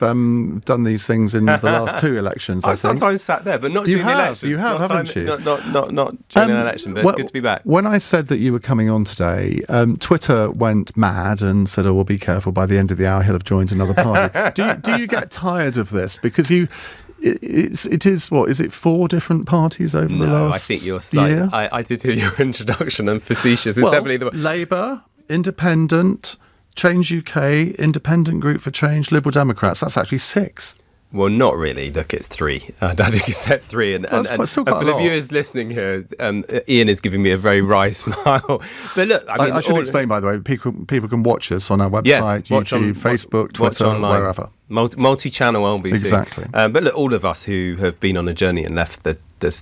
done these things in the last two elections. I've sometimes sat there, but not during the elections. You have, haven't you? Not during an election, but it's good to be back. When I said that you were coming on today, Twitter went mad and said, "Oh, well, be careful. By the end of the hour, he'll have joined another party." do you get tired of this? Because it is what is it 4 different parties over the last? I think you're slightly. Year? I did hear your introduction and facetious. It's definitely the Labour, Independent, Change UK, Independent Group for Change, Liberal Democrats. That's actually 6. Well, not really. Look, it's 3. I think you said 3. And for the viewers listening here, Iain is giving me a very wry smile. But look, I should explain, by the way, people can watch us on our website, YouTube, Facebook, Twitter, wherever. Multi-channel LBC. Exactly. But look, all of us who have been on a journey and left the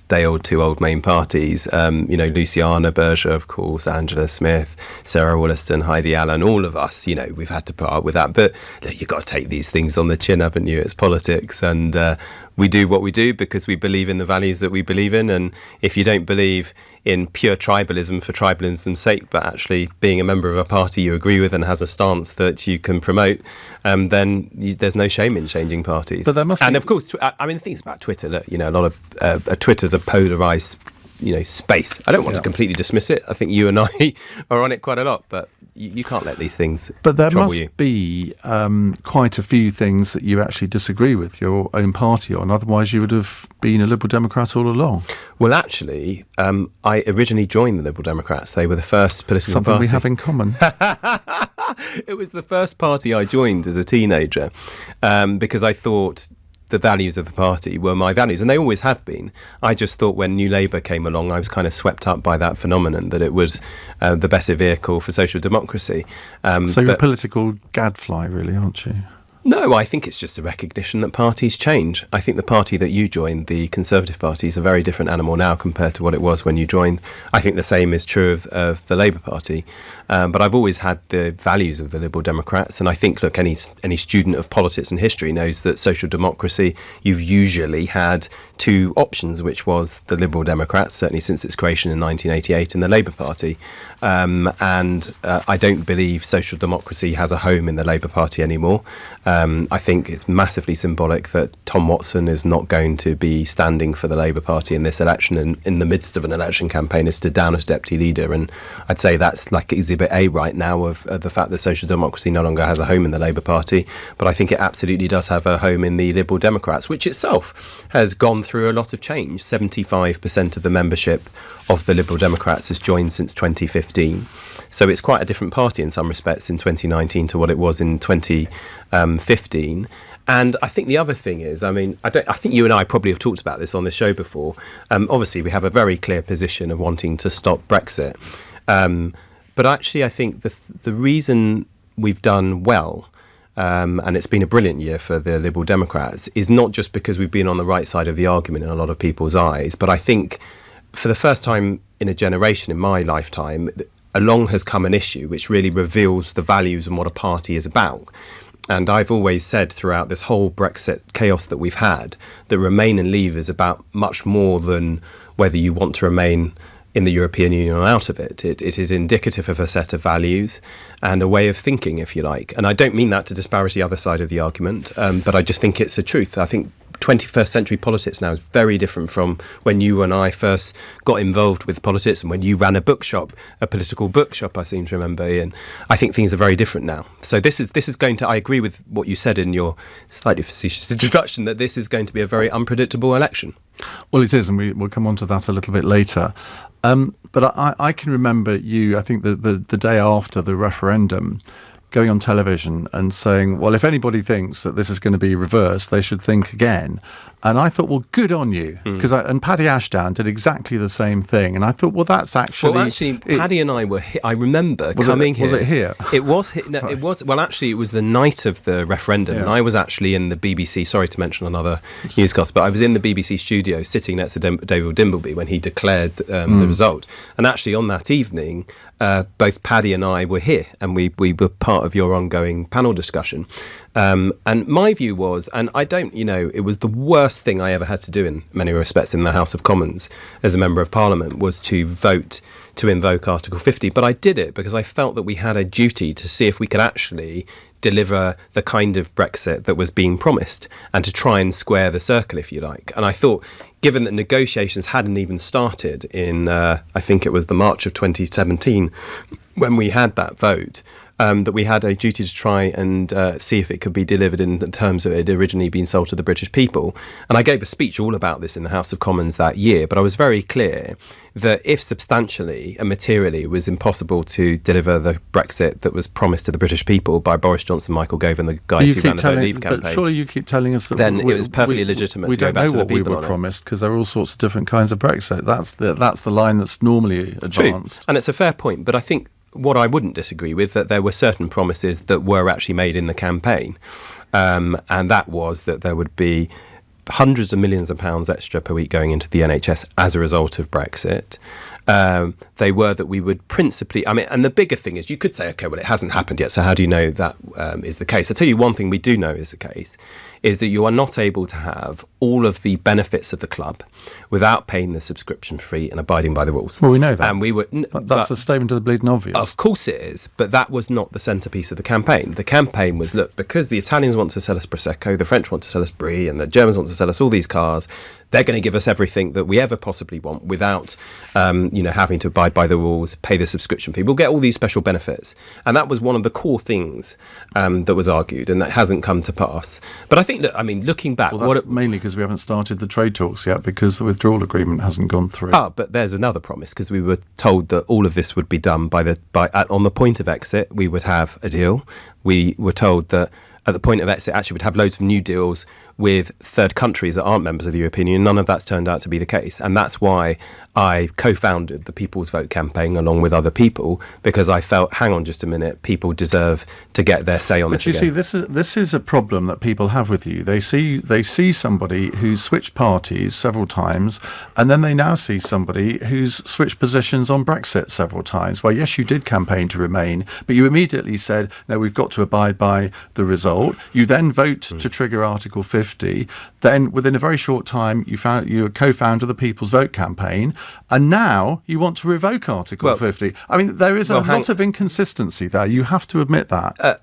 day-old 2 old main parties, Luciana Berger, of course, Angela Smith, Sarah Wollaston, Heidi Allen, all of us, we've had to put up with that. But look, you've got to take these things on the chin, haven't you? It's politics, and we do what we do because we believe in the values that we believe in. And if you don't believe in pure tribalism for tribalism's sake, but actually being a member of a party you agree with and has a stance that you can promote, then there's no shame in changing parties. But there must and of course, the things about Twitter, look, a lot of Twitter's a polarised, space. I don't want to completely dismiss it. I think you and I are on it quite a lot, but you can't let these things But there trouble must you. be quite a few things that you actually disagree with your own party on. Otherwise, you would have been a Liberal Democrat all along. Well, actually, I originally joined the Liberal Democrats. They were the first political Something party. we have in common. It was the first party I joined as a teenager because I thought the values of the party were my values, and they always have been. I just thought when New Labour came along, I was kind of swept up by that phenomenon, that it was the better vehicle for social democracy. So you're a political gadfly, really, aren't you? No, I think it's just a recognition that parties change. I think the party that you joined, the Conservative Party, is a very different animal now compared to what it was when you joined. I think the same is true of the Labour Party. But I've always had the values of the Liberal Democrats. And I think, look, any student of politics and history knows that social democracy, you've usually had 2 options, which was the Liberal Democrats, certainly since its creation in 1988, and the Labour Party. I don't believe social democracy has a home in the Labour Party anymore. I think it's massively symbolic that Tom Watson is not going to be standing for the Labour Party in this election, and in the midst of an election campaign is stood down as deputy leader. And I'd say that's like Exhibit A right now of the fact that social democracy no longer has a home in the Labour Party. But I think it absolutely does have a home in the Liberal Democrats, which itself has gone through a lot of change. 75% of the membership of the Liberal Democrats has joined since 2015. So it's quite a different party in some respects in 2019 to what it was in 2015. And I think the other thing is, I think you and I probably have talked about this on the show before. Obviously, we have a very clear position of wanting to stop Brexit. But actually, I think the reason we've done well, and it's been a brilliant year for the Liberal Democrats, is not just because we've been on the right side of the argument in a lot of people's eyes, but I think for the first time in a generation in my lifetime, along has come an issue which really reveals the values and what a party is about. And I've always said throughout this whole Brexit chaos that we've had that Remain and Leave is about much more than whether you want to remain in the European Union or out of it. It is indicative of a set of values and a way of thinking, if you like. And I don't mean that to disparage the other side of the argument, but I just think it's a truth. I think 21st century politics now is very different from when you and I first got involved with politics and when you ran a bookshop, a political bookshop, I seem to remember, Iain. I think things are very different now. So this is going to, I agree with what you said in your slightly facetious introduction, that this is going to be a very unpredictable election. Well, it is, and we'll come on to that a little bit later. But I can remember you, I think the day after the referendum, going on television and saying, well, if anybody thinks that this is going to be reversed, they should think again. And I thought, well, good on you. Because and Paddy Ashdown did exactly the same thing. And I thought, well, that's actually... Well, actually, Paddy and I were here. I remember coming here. Was it here? It was here. No, it was... Well, actually, it was the night of the referendum. Yeah. And I was actually in the BBC... Sorry to mention another newscast, but I was in the BBC studio sitting next to David Dimbleby when he declared the result. And actually, on that evening, both Paddy and I were here. And we were part of your ongoing panel discussion. And my view was, and I don't, it was the worst thing I ever had to do in many respects in the House of Commons as a Member of Parliament, was to vote to invoke Article 50. But I did it because I felt that we had a duty to see if we could actually deliver the kind of Brexit that was being promised, and to try and square the circle, if you like. And I thought, given that negotiations hadn't even started in, I think it was the March of 2017, when we had that vote, that we had a duty to try and see if it could be delivered in the terms that it had originally been sold to the British people. And I gave a speech all about this in the House of Commons that year, but I was very clear that if substantially and materially it was impossible to deliver the Brexit that was promised to the British people by Boris Johnson, Michael Gove and the guys who ran the Vote Leave campaign, but surely you keep telling us that then it was perfectly legitimate to go back to the people on it. We don't know what we were promised, because there are all sorts of different kinds of Brexit. That's the line that's normally advanced. True. And it's a fair point, but I think what I wouldn't disagree with, that there were certain promises that were actually made in the campaign, and that was that there would be hundreds of millions of pounds extra per week going into the NHS as a result of Brexit. They were that we would principally, and the bigger thing is, you could say, okay, well, it hasn't happened yet, so how do you know that is the case? I'll tell you one thing we do know is the case, is that you are not able to have all of the benefits of the club without paying the subscription fee and abiding by the rules. Well, we know that. And we were, that's a statement of the bleeding obvious. Of course it is, but that was not the centrepiece of the campaign. The campaign was, look, because the Italians want to sell us Prosecco, the French want to sell us Brie, and the Germans want to sell us all these cars, they're going to give us everything that we ever possibly want without, having to abide by the rules, pay the subscription fee. We'll get all these special benefits. And that was one of the core things that was argued, and that hasn't come to pass. But I think that, looking back... Well, that's mainly because we haven't started the trade talks yet, because the withdrawal agreement hasn't gone through. But there's another promise, because we were told that all of this would be done on the point of exit, we would have a deal. We were told that at the point of exit, actually, we'd have loads of new deals with third countries that aren't members of the European Union. None of that's turned out to be the case. And that's why I co-founded the People's Vote campaign along with other people, because I felt, hang on just a minute, people deserve to get their say on this again. But you see, this is a problem that people have with you. They see somebody who's switched parties several times, and then they now see somebody who's switched positions on Brexit several times. Well, yes, you did campaign to remain, but you immediately said, no, we've got to abide by the result. You then vote to trigger Article 50. Then within a very short time, you were co-founder of the People's Vote campaign, and now you want to revoke Article 50. There is a lot of inconsistency there. You have to admit that.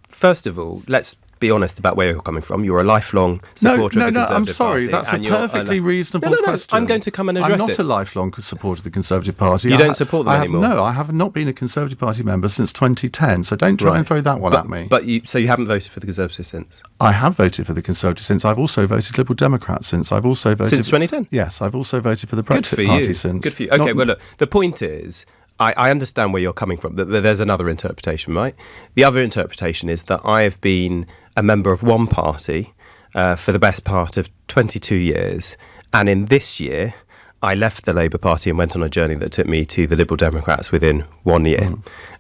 First of all, let's be honest about where you're coming from. You're a lifelong supporter of the Conservative Party. No, I'm sorry. That's a perfectly reasonable question. I'm going to come and address it. I'm not a lifelong supporter of the Conservative Party. You don't support them anymore? No, I have not been a Conservative Party member since 2010, so don't try and throw that one at me. So you haven't voted for the Conservatives since? I have voted for the Conservatives since. I've also voted Liberal Democrat since. I've also voted... Since 2010? Yes, I've also voted for the Brexit Party since. Good for you. Okay, look, the point is... I understand where you're coming from. There's another interpretation, right? The other interpretation is that I have been a member of one party for the best part of 22 years. And in this year, I left the Labour Party and went on a journey that took me to the Liberal Democrats within 1 year.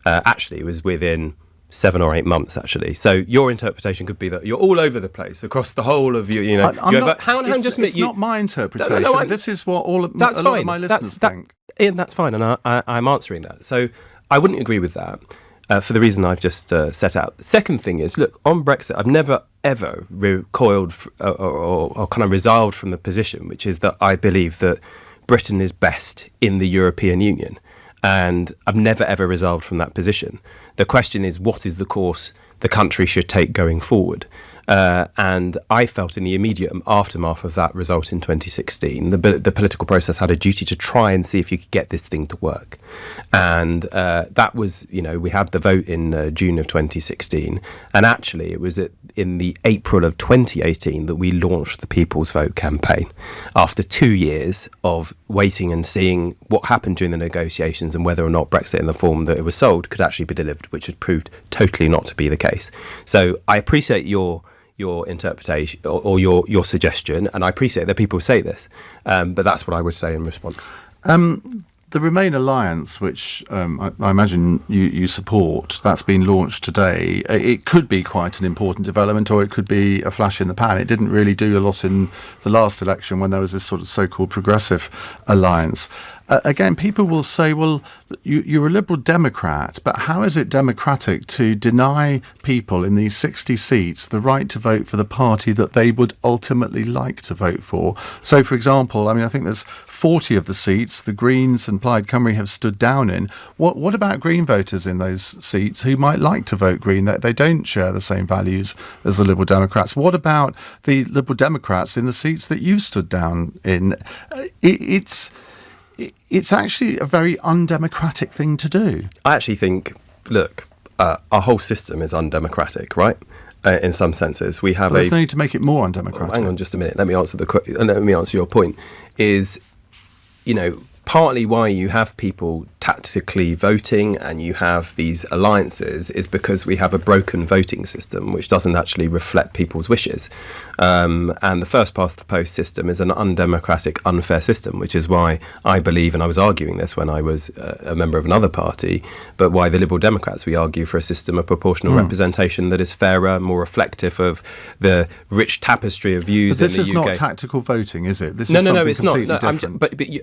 Actually, it was within 7 or 8 months, actually. So your interpretation could be that you're all over the place across the whole of you know. It's not my interpretation. No, this is what a lot of my listeners think. Ian, that's fine, and I'm answering that. So I wouldn't agree with that for the reason I've just set out. The second thing is, look, on Brexit, I've never, ever recoiled or kind of resiled from the position, which is that I believe that Britain is best in the European Union. And I've never, ever resolved from that position. The question is, what is the course the country should take going forward? And I felt in the immediate aftermath of that result in 2016, the political process had a duty to try and see if you could get this thing to work. And that was, we had the vote in June of 2016. And actually, it was in the April of 2018 that we launched the People's Vote campaign, after 2 years of waiting and seeing what happened during the negotiations and whether or not Brexit in the form that it was sold could actually be delivered, which has proved totally not to be the case. So I appreciate your interpretation or your suggestion, and I appreciate that people say this, but that's what I would say in response. The Remain Alliance, which I imagine you support, that's been launched today. It could be quite an important development, or it could be a flash in the pan. It didn't really do a lot in the last election when there was this sort of so-called progressive alliance. again, people will say, well, you're a Liberal Democrat, but how is it democratic to deny people in these 60 seats the right to vote for the party that they would ultimately like to vote for? So, for example, I think there's 40 of the seats the Greens and Plaid Cymru have stood down in. What about Green voters in those seats who might like to vote Green? That they don't share the same values as the Liberal Democrats. What about the Liberal Democrats in the seats that you stood down in? It's actually a very undemocratic thing to do. I actually think, look, our whole system is undemocratic, right? In some senses, we have there's no need to make it more undemocratic. Hang on, just a minute. Let me answer your point. Is, partly why you have people tactically voting and you have these alliances is because we have a broken voting system which doesn't actually reflect people's wishes. And the first past the post system is an undemocratic, unfair system, which is why I believe, and I was arguing this when I was a member of another party, but why the Liberal Democrats, we argue for a system of proportional representation that is fairer, more reflective of the rich tapestry of views in the UK. This is not tactical voting, is it? No, it's not. No,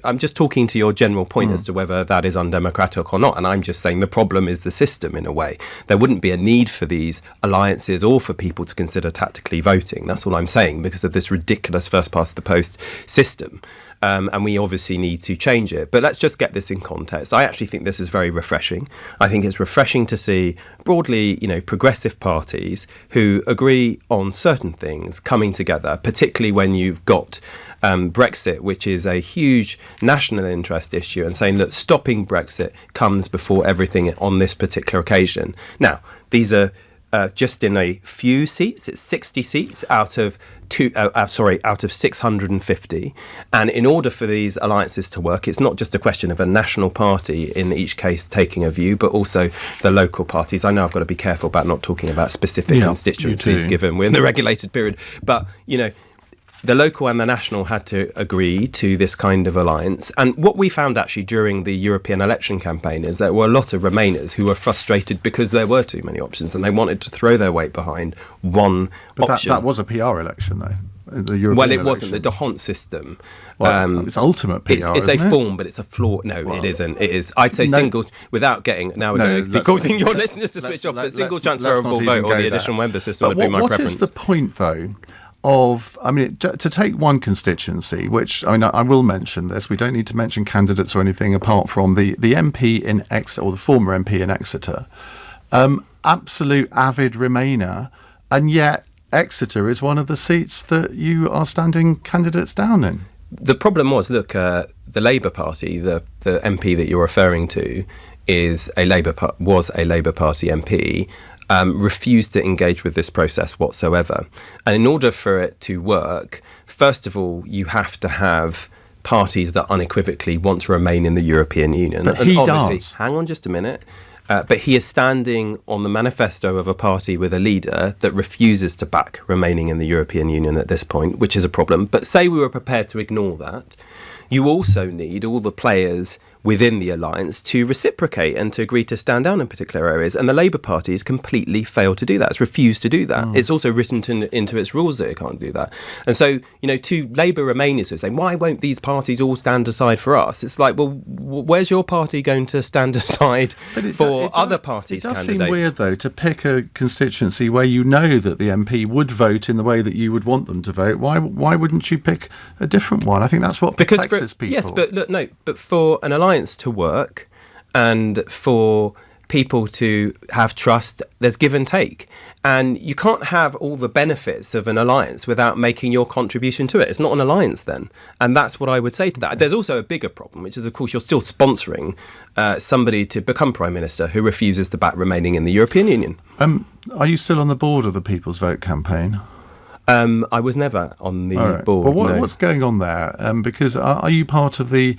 I'm just talking to your general point as to whether that is undemocratic or not, and I'm just saying the problem is the system in a way. There wouldn't be a need for these alliances or for people to consider tactically voting. That's all I'm saying, because of this ridiculous first past the post system. And we obviously need to change it. But let's just get this in context. I actually think this is very refreshing. I think it's refreshing to see broadly, progressive parties who agree on certain things coming together, particularly when you've got Brexit, which is a huge national interest issue, and saying, look, stopping Brexit comes before everything on this particular occasion. Now, these are just in a few seats. It's 60 seats out of 650. And in order for these alliances to work, it's not just a question of a national party in each case taking a view, but also the local parties. I know I've got to be careful about not talking about specific constituencies, given we're in the regulated period. But, the local and the national had to agree to this kind of alliance. And what we found actually during the European election campaign is there were a lot of Remainers who were frustrated because there were too many options and they wanted to throw their weight behind one option. That was a PR election, though. It wasn't. The D'Hondt system. It's ultimate PR. It's a form, but it's a flaw. No, it isn't. It is. I'd say single, without getting. Now we're going to be causing your listeners to switch off, but single transferable vote or the additional member system would be my preference. What is the point, though? To take one constituency, which I will mention this. We don't need to mention candidates or anything apart from the MP in Exeter, or the former MP in Exeter, absolute avid Remainer, and yet Exeter is one of the seats that you are standing candidates down in. The problem was, look, the Labour Party, the MP that you're referring to, was a Labour Party MP. Refused to engage with this process whatsoever. And in order for it to work, first of all, you have to have parties that unequivocally want to remain in the European Union. But he does. Hang on just a minute. But he is standing on the manifesto of a party with a leader that refuses to back remaining in the European Union at this point, which is a problem. But say we were prepared to ignore that, you also need all the players within the alliance to reciprocate and to agree to stand down in particular areas. And the Labour Party has completely failed to do that. It's refused to do that. It's also written into its rules that it can't do that. And so, to Labour Remainers who are saying, why won't these parties all stand aside for us? It's like, well, where's your party going to stand aside for other parties' candidates? It does seem weird, though, to pick a constituency where you know that the MP would vote in the way that you would want them to vote. Why wouldn't you pick a different one? I think that's what perplexes people. Yes, but for an alliance to work and for people to have trust, there's give and take. And you can't have all the benefits of an alliance without making your contribution to it. It's not an alliance then. And that's what I would say to that. There's also a bigger problem, which is, of course, you're still sponsoring somebody to become Prime Minister who refuses to back remaining in the European Union. Are you still on the board of the People's Vote campaign? I was never on the board. Well, what's going on there? Because are you part of the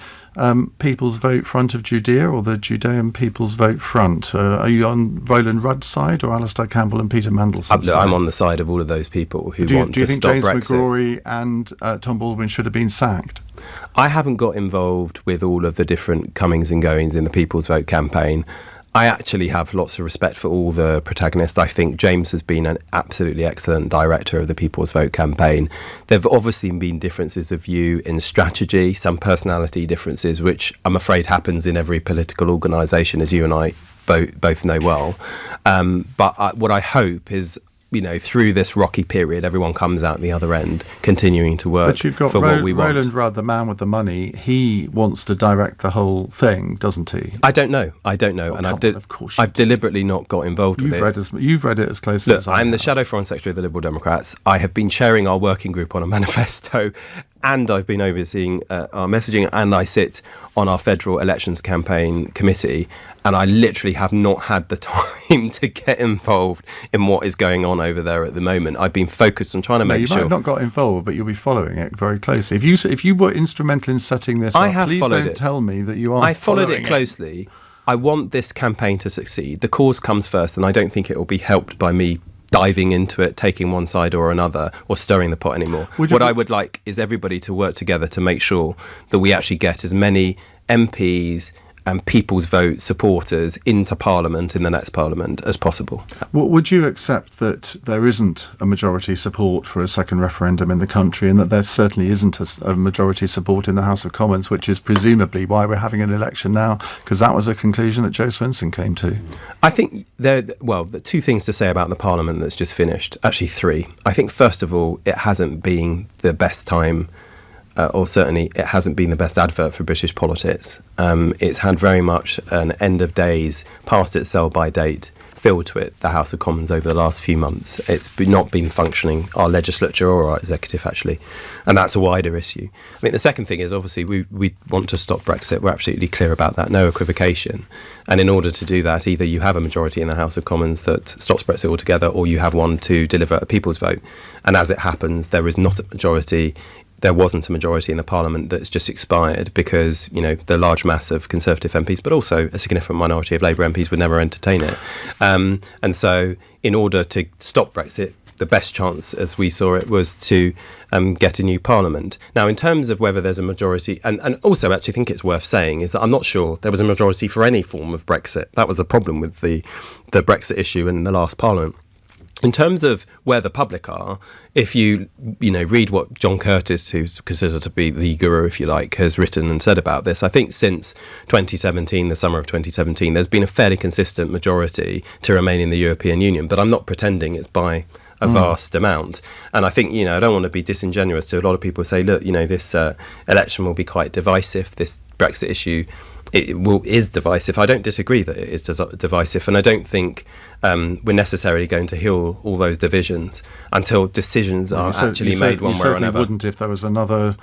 People's Vote Front of Judea or the Judean People's Vote Front? Are you on Roland Rudd's side or Alistair Campbell and Peter Mandelson's side? I'm on the side of all of those people who want to stop Brexit. Do you think James McGrory and Tom Baldwin should have been sacked? I haven't got involved with all of the different comings and goings in the People's Vote campaign. I actually have lots of respect for all the protagonists. I think James has been an absolutely excellent director of the People's Vote campaign. There have obviously been differences of view in strategy, some personality differences, which I'm afraid happens in every political organisation, as you and I both know well. But what I hope is, through this rocky period, everyone comes out the other end continuing to work but you've got for what we want. Roland Rudd, the man with the money, he wants to direct the whole thing, doesn't he? I don't know. Oh, and of course I've deliberately not got involved with it. You've read it as closely as I have. I'm the Shadow Foreign Secretary of the Liberal Democrats. I have been chairing our working group on a manifesto, and I've been overseeing our messaging, and I sit on our federal elections campaign committee, and I literally have not had the time to get involved in what is going on over there at the moment. I've been focused on trying to make sure... You might have not got involved, but you'll be following it very closely. If you were instrumental in setting this up, please don't tell me that you aren't. I followed it closely. I want this campaign to succeed. The cause comes first, and I don't think it will be helped by me diving into it, taking one side or another, or stirring the pot anymore. What I would like is everybody to work together to make sure that we actually get as many MPs and People's Vote supporters into Parliament in the next Parliament as possible. Would you accept that there isn't a majority support for a second referendum in the country, and that there certainly isn't a majority support in the House of Commons, which is presumably why we're having an election now, because that was a conclusion that Jo Swinson came to? I think there are two things to say about the Parliament that's just finished, actually three. I think, first of all, it hasn't been the best time or certainly it hasn't been the best advert for British politics. It's had very much an end of days, past its sell-by date, feel to it, the House of Commons, over the last few months. It's not been functioning, our legislature or our executive, actually. And that's a wider issue. I think the second thing is, obviously, we want to stop Brexit. We're absolutely clear about that, no equivocation. And in order to do that, either you have a majority in the House of Commons that stops Brexit altogether, or you have one to deliver a People's Vote. And as it happens, there is not a majority. There wasn't a majority in the Parliament that's just expired because, the large mass of Conservative MPs, but also a significant minority of Labour MPs would never entertain it. And so in order to stop Brexit, the best chance, as we saw it, was to get a new Parliament. Now, in terms of whether there's a majority, and also I actually think it's worth saying, is that I'm not sure there was a majority for any form of Brexit. That was a problem with the Brexit issue in the last Parliament. In terms of where the public are, if you read what John Curtis, who's considered to be the guru, if you like, has written and said about this, I think since 2017, the summer of 2017, there's been a fairly consistent majority to remain in the European Union. But I'm not pretending it's by a vast amount. And I think, I don't want to be disingenuous to a lot of people who say, look, this election will be quite divisive, this Brexit issue is divisive. I don't disagree that it is divisive, and I don't think we're necessarily going to heal all those divisions until decisions are actually made one way or another. You certainly wouldn't if there was another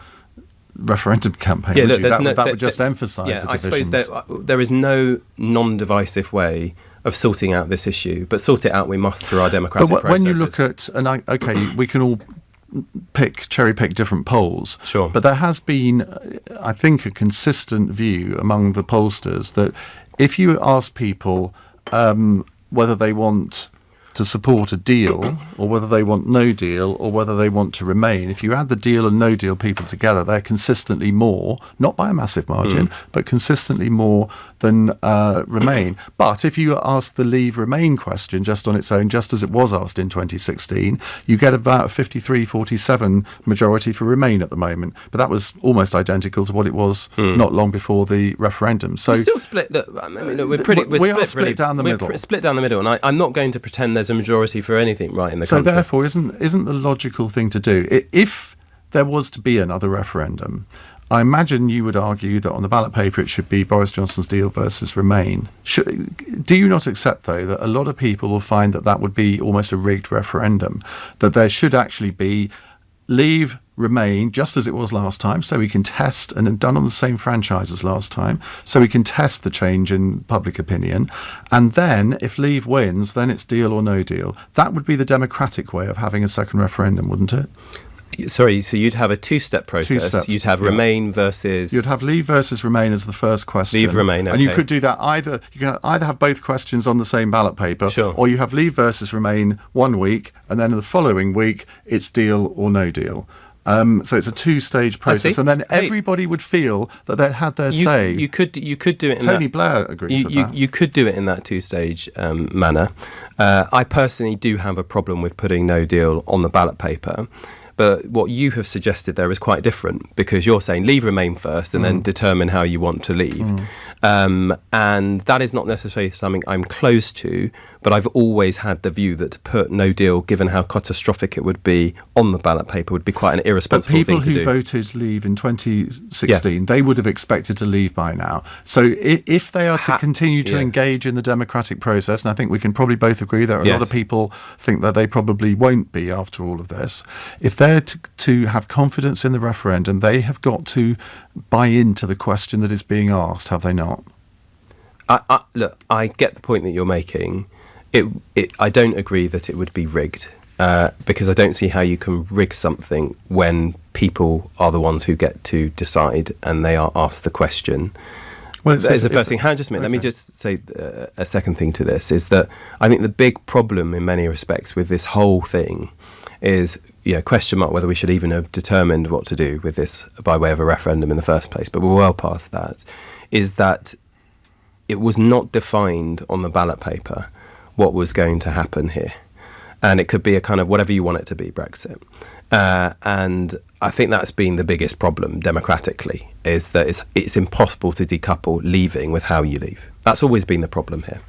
referendum campaign, would you? That would just emphasise the divisions. I suppose there is no non-divisive way of sorting out this issue, but sort it out we must through our democratic processes. When you look at, we can all cherry pick different polls. Sure. But there has been, I think, a consistent view among the pollsters that if you ask people whether they want to support a deal or whether they want no deal or whether they want to remain, if you add the deal and no deal people together, they're consistently more, not by a massive margin, but consistently more than remain. But if you ask the leave remain question just on its own, just as it was asked in 2016, you get about a 53-47 majority for remain at the moment. But that was almost identical to what it was not long before the referendum. So we're still split. Look, we're split down the middle. We're split down the middle, and I'm not going to pretend there's a majority for anything right in the So country. therefore, isn't the logical thing to do, if there was to be another referendum, I imagine you would argue that on the ballot paper it should be Boris Johnson's deal versus Remain. Do you not accept, though, that a lot of people will find that would be almost a rigged referendum, that there should actually be Leave, Remain, just as it was last time, so we can test, and done on the same franchise as last time, so we can test the change in public opinion, and then if Leave wins, then it's deal or no deal. That would be the democratic way of having a second referendum, wouldn't it? Sorry, so you'd have a two-step process. 2 steps. You'd have Remain versus... You'd have Leave versus Remain as the first question. Leave, Remain, okay. And you could do that either... You can either have both questions on the same ballot paper, sure, or you have Leave versus Remain one week, and then the following week, it's deal or no deal. So it's a two-stage process, and then everybody would feel that they had their say. You could do it. Tony Blair agrees with that. You could do it in that two-stage manner. I personally do have a problem with putting no deal on the ballot paper. But what you have suggested there is quite different, because you're saying leave Remain first and then determine how you want to leave. And that is not necessarily something I'm close to, but I've always had the view that to put no deal, given how catastrophic it would be on the ballot paper, would be quite an irresponsible thing to do. But people who voted leave in 2016, they would have expected to leave by now. So if they are to continue to engage in the democratic process, and I think we can probably both agree that a lot of people think that they probably won't be after all of this, if they're to have confidence in the referendum, they have got to buy into the question that is being asked, have they not? Look, I get the point that you're making. I don't agree that it would be rigged, because I don't see how you can rig something when people are the ones who get to decide and they are asked the question. Well, that is the first thing. Hang on just a minute. Let me just say a second thing to this, is that I think the big problem in many respects with this whole thing is, question mark whether we should even have determined what to do with this by way of a referendum in the first place, but we're well past that, is that it was not defined on the ballot paper what was going to happen here. And it could be a kind of whatever you want it to be, Brexit. And I think that's been the biggest problem democratically, is that it's impossible to decouple leaving with how you leave. That's always been the problem here.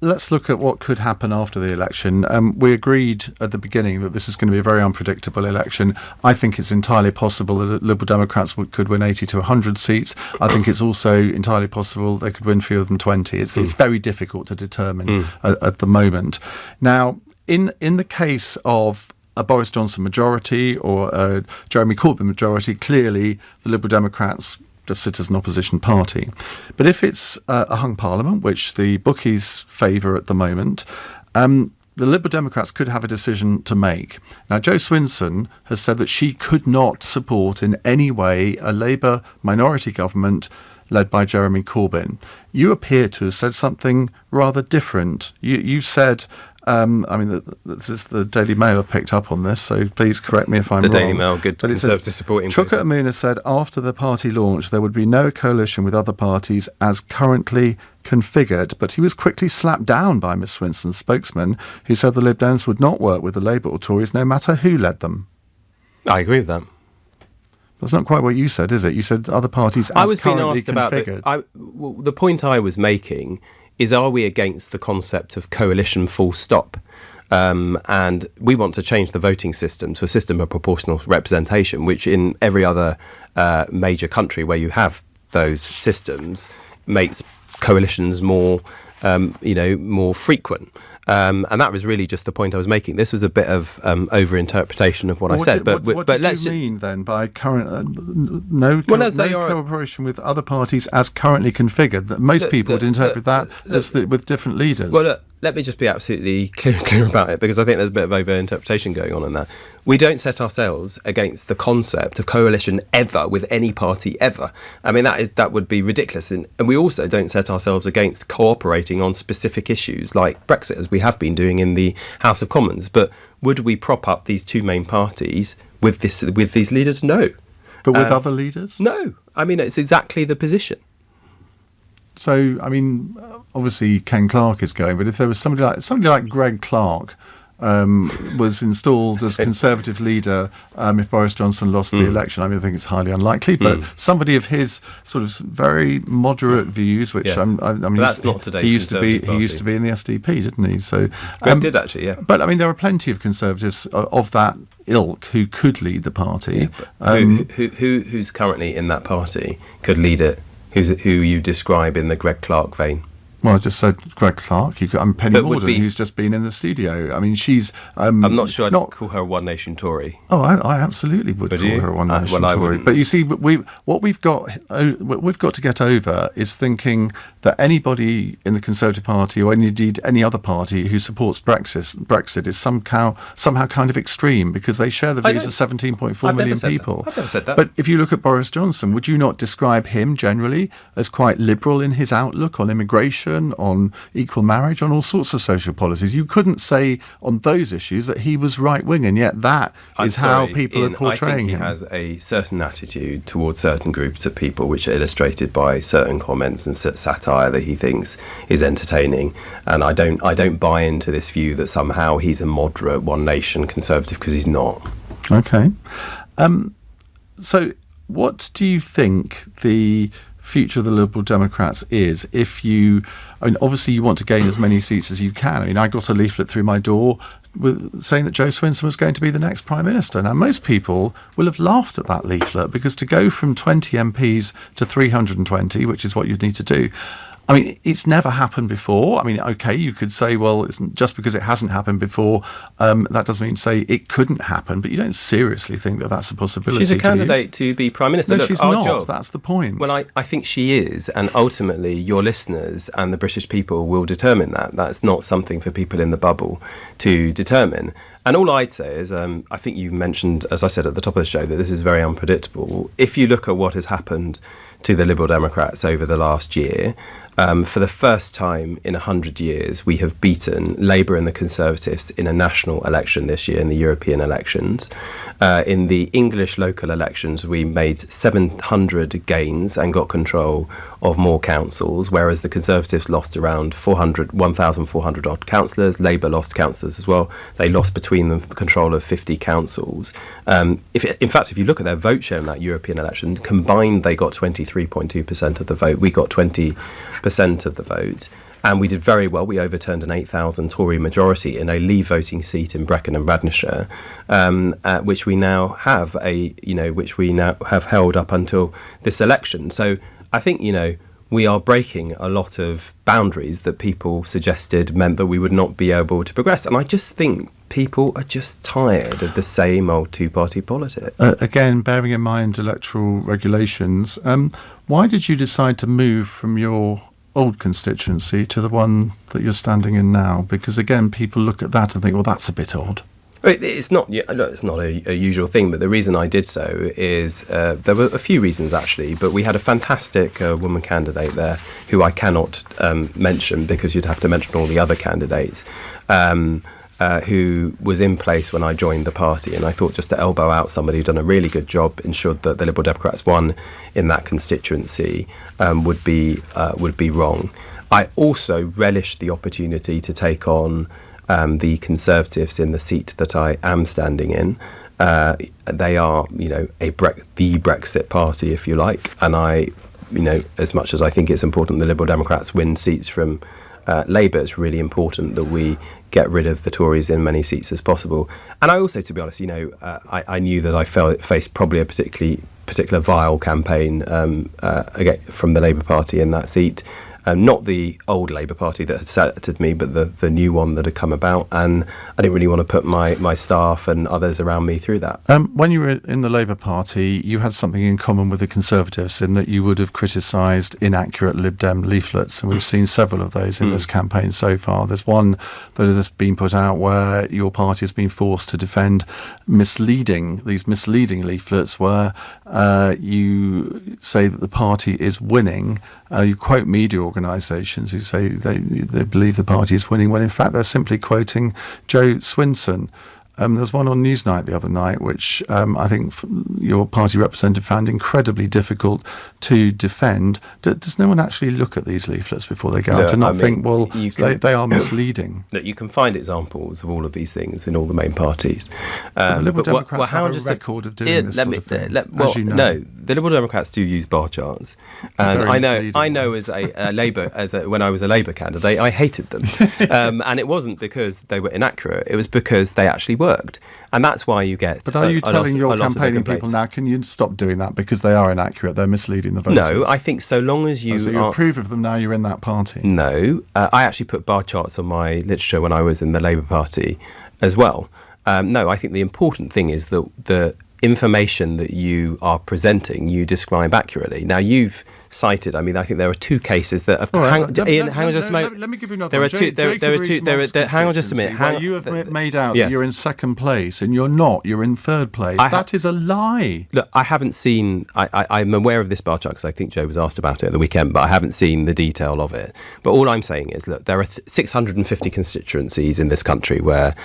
Let's look at what could happen after the election. We agreed at the beginning that this is going to be a very unpredictable election. I think it's entirely possible that Liberal Democrats could win 80 to 100 seats. I think it's also entirely possible they could win fewer than 20. It's very difficult to determine at the moment. Now, in the case of a Boris Johnson majority or a Jeremy Corbyn majority, clearly the Liberal Democrats just sit as an opposition party. But if it's a hung parliament, which the bookies favour at the moment, the Liberal Democrats could have a decision to make. Now, Jo Swinson has said that she could not support in any way a Labour minority government led by Jeremy Corbyn. You appear to have said something rather different. You said... this is the Daily Mail have picked up on this, so please correct me if I'm wrong. The Daily Mail, good Conservative supporting Chuka Umunna said after the party launch there would be no coalition with other parties as currently configured, but he was quickly slapped down by Ms Swinson's spokesman, who said the Lib Dems would not work with the Labour or Tories no matter who led them. I agree with that. That's not quite what you said, is it? You said other parties as currently configured. I was being asked about the point I was making is, are we against the concept of coalition full stop? And we want to change the voting system to a system of proportional representation, which in every other major country where you have those systems makes coalitions more frequent. And that was really just the point I was making. This was a bit of over-interpretation of what I said. What do you mean then by current no cooperation with other parties as currently configured? That most people would interpret that as with different leaders. Well, look, let me just be absolutely clear about it, because I think there's a bit of over-interpretation going on in that. We don't set ourselves against the concept of coalition ever with any party ever. I mean, that would be ridiculous. And we also don't set ourselves against cooperating on specific issues like Brexit, as we have been doing in the House of Commons. But would we prop up these two main parties with these leaders? No. But with other leaders? No. I mean, it's exactly the position. So, I mean, obviously Ken Clarke is going, but if there was somebody like Greg Clark was installed as Conservative leader if Boris Johnson lost the election, I mean, I think it's highly unlikely, but somebody of his sort of very moderate views, which I mean, that's not today's he used to be in the SDP, didn't he? So Greg did actually, yeah. But I mean, there are plenty of Conservatives of that ilk who could lead the party. Yeah, who's currently in that party could lead it? Who you describe in the Greg Clarke vein? Well, I just said Greg Clarke. Penny Mordaunt, who's just been in the studio. I mean, she's... I'm not sure I'd call her a One Nation Tory. Oh, I absolutely would call her a One Nation Tory. But you see, what we've got to get over is thinking that anybody in the Conservative Party, or indeed any other party who supports Brexit is somehow kind of extreme, because they share the views of 17.4 million people. I've never said that. But if you look at Boris Johnson, would you not describe him generally as quite liberal in his outlook on immigration abortion, on equal marriage, on all sorts of social policies. You couldn't say on those issues that he was right-wing, and yet that is how people are portraying him. I think he has a certain attitude towards certain groups of people, which are illustrated by certain comments and satire that he thinks is entertaining. And I don't buy into this view that somehow he's a moderate, One Nation conservative, because he's not. Okay. So what do you think the future of the Liberal Democrats is obviously you want to gain as many seats as you can. I mean, I got a leaflet through my door saying that Jo Swinson was going to be the next Prime Minister. Now, most people will have laughed at that leaflet, because to go from 20 MPs to 320, which is what you'd need to do, I mean, it's never happened before. I mean, okay, you could say, well, it's just because it hasn't happened before, that doesn't mean to say it couldn't happen, but you don't seriously think that that's a possibility. She's a candidate to be Prime Minister. No, Look, she's our not. job, That's the point. Well, I think she is, and ultimately your listeners and the British people will determine that. That's not something for people in the bubble to determine. And all I'd say is, I think you mentioned, as I said at the top of the show, that this is very unpredictable. If you look at what has happened to the Liberal Democrats over the last year, for the first time in 100 years, we have beaten Labour and the Conservatives in a national election this year, in the European elections. In the English local elections, we made 700 gains and got control of more councils, whereas the Conservatives lost around 1,400 odd councillors. Labour lost councillors as well. They lost between them control of 50 councils. In fact, if you look at their vote share in that European election, combined they got 23.2% of the vote. We got 20% of the vote. And we did very well. We overturned an 8,000 Tory majority in a Leave voting seat in Brecon and Radnorshire, which we now have held up until this election. So I think, we are breaking a lot of boundaries that people suggested meant that we would not be able to progress. And I just think people are just tired of the same old two-party politics. Again, bearing in mind electoral regulations, why did you decide to move from your old constituency to the one that you're standing in now? Because again, people look at that and think, well, that's a bit odd. It's not a usual thing, but the reason I did so is there were a few reasons actually, but we had a fantastic woman candidate there who I cannot mention because you'd have to mention all the other candidates, who was in place when I joined the party, and I thought just to elbow out somebody who'd done a really good job, ensured that the Liberal Democrats won in that constituency, would be wrong. I also relished the opportunity to take on the Conservatives in the seat that I am standing in. They are, the Brexit party, if you like, and I, as much as I think it's important the Liberal Democrats win seats from Labour, it's really important that we get rid of the Tories in many seats as possible. And I also, to be honest, I knew that I faced probably a particular vile campaign again, from the Labour Party in that seat. Not the old Labour Party that had selected me, but the new one that had come about. And I didn't really want to put my staff and others around me through that. When you were in the Labour Party, you had something in common with the Conservatives in that you would have criticised inaccurate Lib Dem leaflets. And we've seen several of those in this campaign so far. There's one that has been put out where your party has been forced to defend misleading leaflets where you say that the party is winning. You quote media organisations who say they believe the party is winning when in fact they're simply quoting Jo Swinson. There was one on Newsnight the other night which I think your party representative found incredibly difficult to defend. Does no one actually look at these leaflets before they go out and not think, well, they are misleading? Look, you can find examples of all of these things in all the main parties. The Liberal Democrats have a record of doing this sort of thing, as you know. No, the Liberal Democrats do use bar charts. And I know as a Labour, when I was a Labour candidate, I hated them. And it wasn't because they were inaccurate, it was because they actually worked. And that's why you get. But are you telling your campaigning people now, can you stop doing that because they are inaccurate, they're misleading the voters? No, I think so long as you. So you approve of them now you're in that party? No, I actually put bar charts on my literature when I was in the Labour Party as well. No, I think the important thing is that information that you are presenting, you describe accurately. Now, you've cited, I think there are two cases that have... Iain, hang on just a moment. Let me give you another There one. are two... Hang on just a minute. Where you have made out that you're in second place, and you're not. You're in third place. That is a lie. Look, I haven't seen... I'm aware of this bar chart because I think Joe was asked about it at the weekend, but I haven't seen the detail of it. But all I'm saying is, look, there are 650 constituencies in this country where,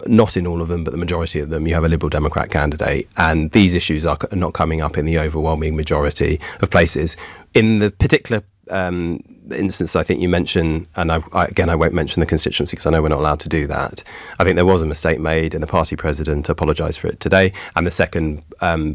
not in all of them, but the majority of them, you have a Liberal Democrat candidate, and these issues are not coming up in the overwhelming majority of places. In the particular instance I think you mentioned, and I won't mention the constituency because I know we're not allowed to do that, I think there was a mistake made and the party president apologised for it today. And the second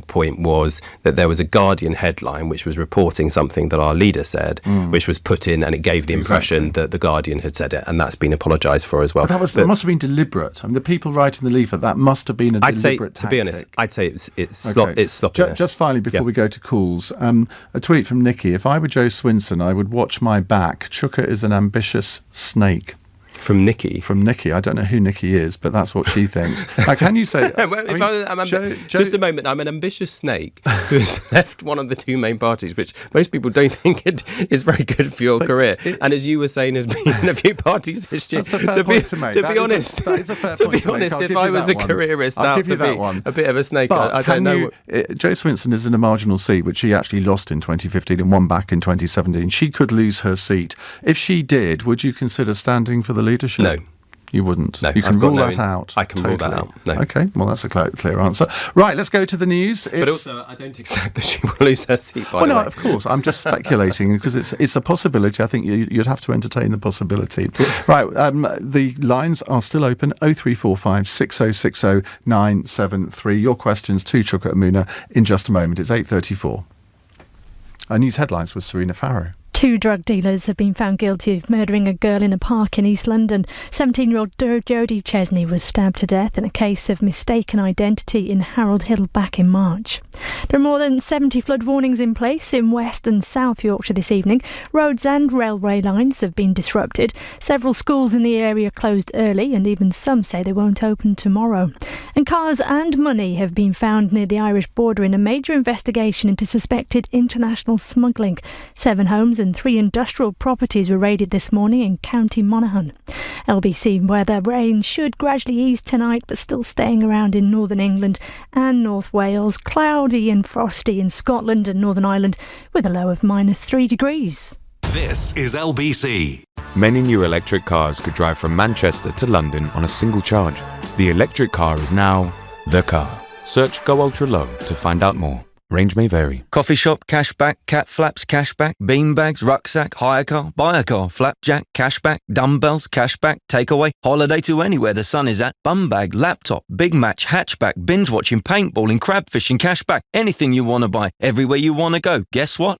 point was that there was a Guardian headline which was reporting something that our leader said, which was put in, and it gave the impression that the Guardian had said it, and that's been apologised for as well. But that must have been deliberate. The people writing the leaflet, that must have been a deliberate tactic. To be honest, I'd say it's sloppiness. Just finally, before we go to calls, a tweet from Nikki. If I were Joe Swinson, I would watch my back. Chuka is an ambitious snake. From Nikki? From Nikki. I don't know who Nikki is, but that's what she thinks. Can you say... just a moment. I'm an ambitious snake who has left one of the two main parties, which most people don't think it is very good for your career. And as you were saying, has been in a few parties this year. That's a fair point to make. To be honest, if I was a careerist, that would be a bit of a snake. But I don't know. Joe Swinson is in a marginal seat, which she actually lost in 2015 and won back in 2017. She could lose her seat. If she did, would you consider standing for the leadership? No. You wouldn't? No. You can rule that out? I can rule that out. No. Okay, well, that's a clear answer. Right, let's go to the news. But also, I don't accept that she will lose her seat, by the way. No, of course. I'm just speculating because it's a possibility. I think you'd have to entertain the possibility. Right, the lines are still open, 0345 6060 973. Your questions to Chuka Umunna in just a moment. It's 8:34. Our news headlines with Serena Farrow. 2 drug dealers have been found guilty of murdering a girl in a park in East London. 17-year-old Jodie Chesney was stabbed to death in a case of mistaken identity in Harold Hill back in March. There are more than 70 flood warnings in place in West and South Yorkshire this evening. Roads and railway lines have been disrupted. Several schools in the area closed early, and even some say they won't open tomorrow. And cars and money have been found near the Irish border in a major investigation into suspected international smuggling. 7 homes and 3 industrial properties were raided this morning in County Monaghan. LBC weather: rain should gradually ease tonight, but still staying around in northern England and North Wales. Cloudy and frosty in Scotland and Northern Ireland, with a low of -3 degrees. This is LBC. Many new electric cars could drive from Manchester to London on a single charge. The electric car is now the car. Search Go Ultra Low to find out more. Range may vary. Coffee shop, cashback, cat flaps, cashback, beanbags, rucksack, hire car, buy a car, flapjack, cashback, dumbbells, cashback, takeaway, holiday to anywhere the sun is at, bum bag, laptop, big match, hatchback, binge watching, paintballing, crab fishing, cashback, anything you want to buy, everywhere you want to go. Guess what?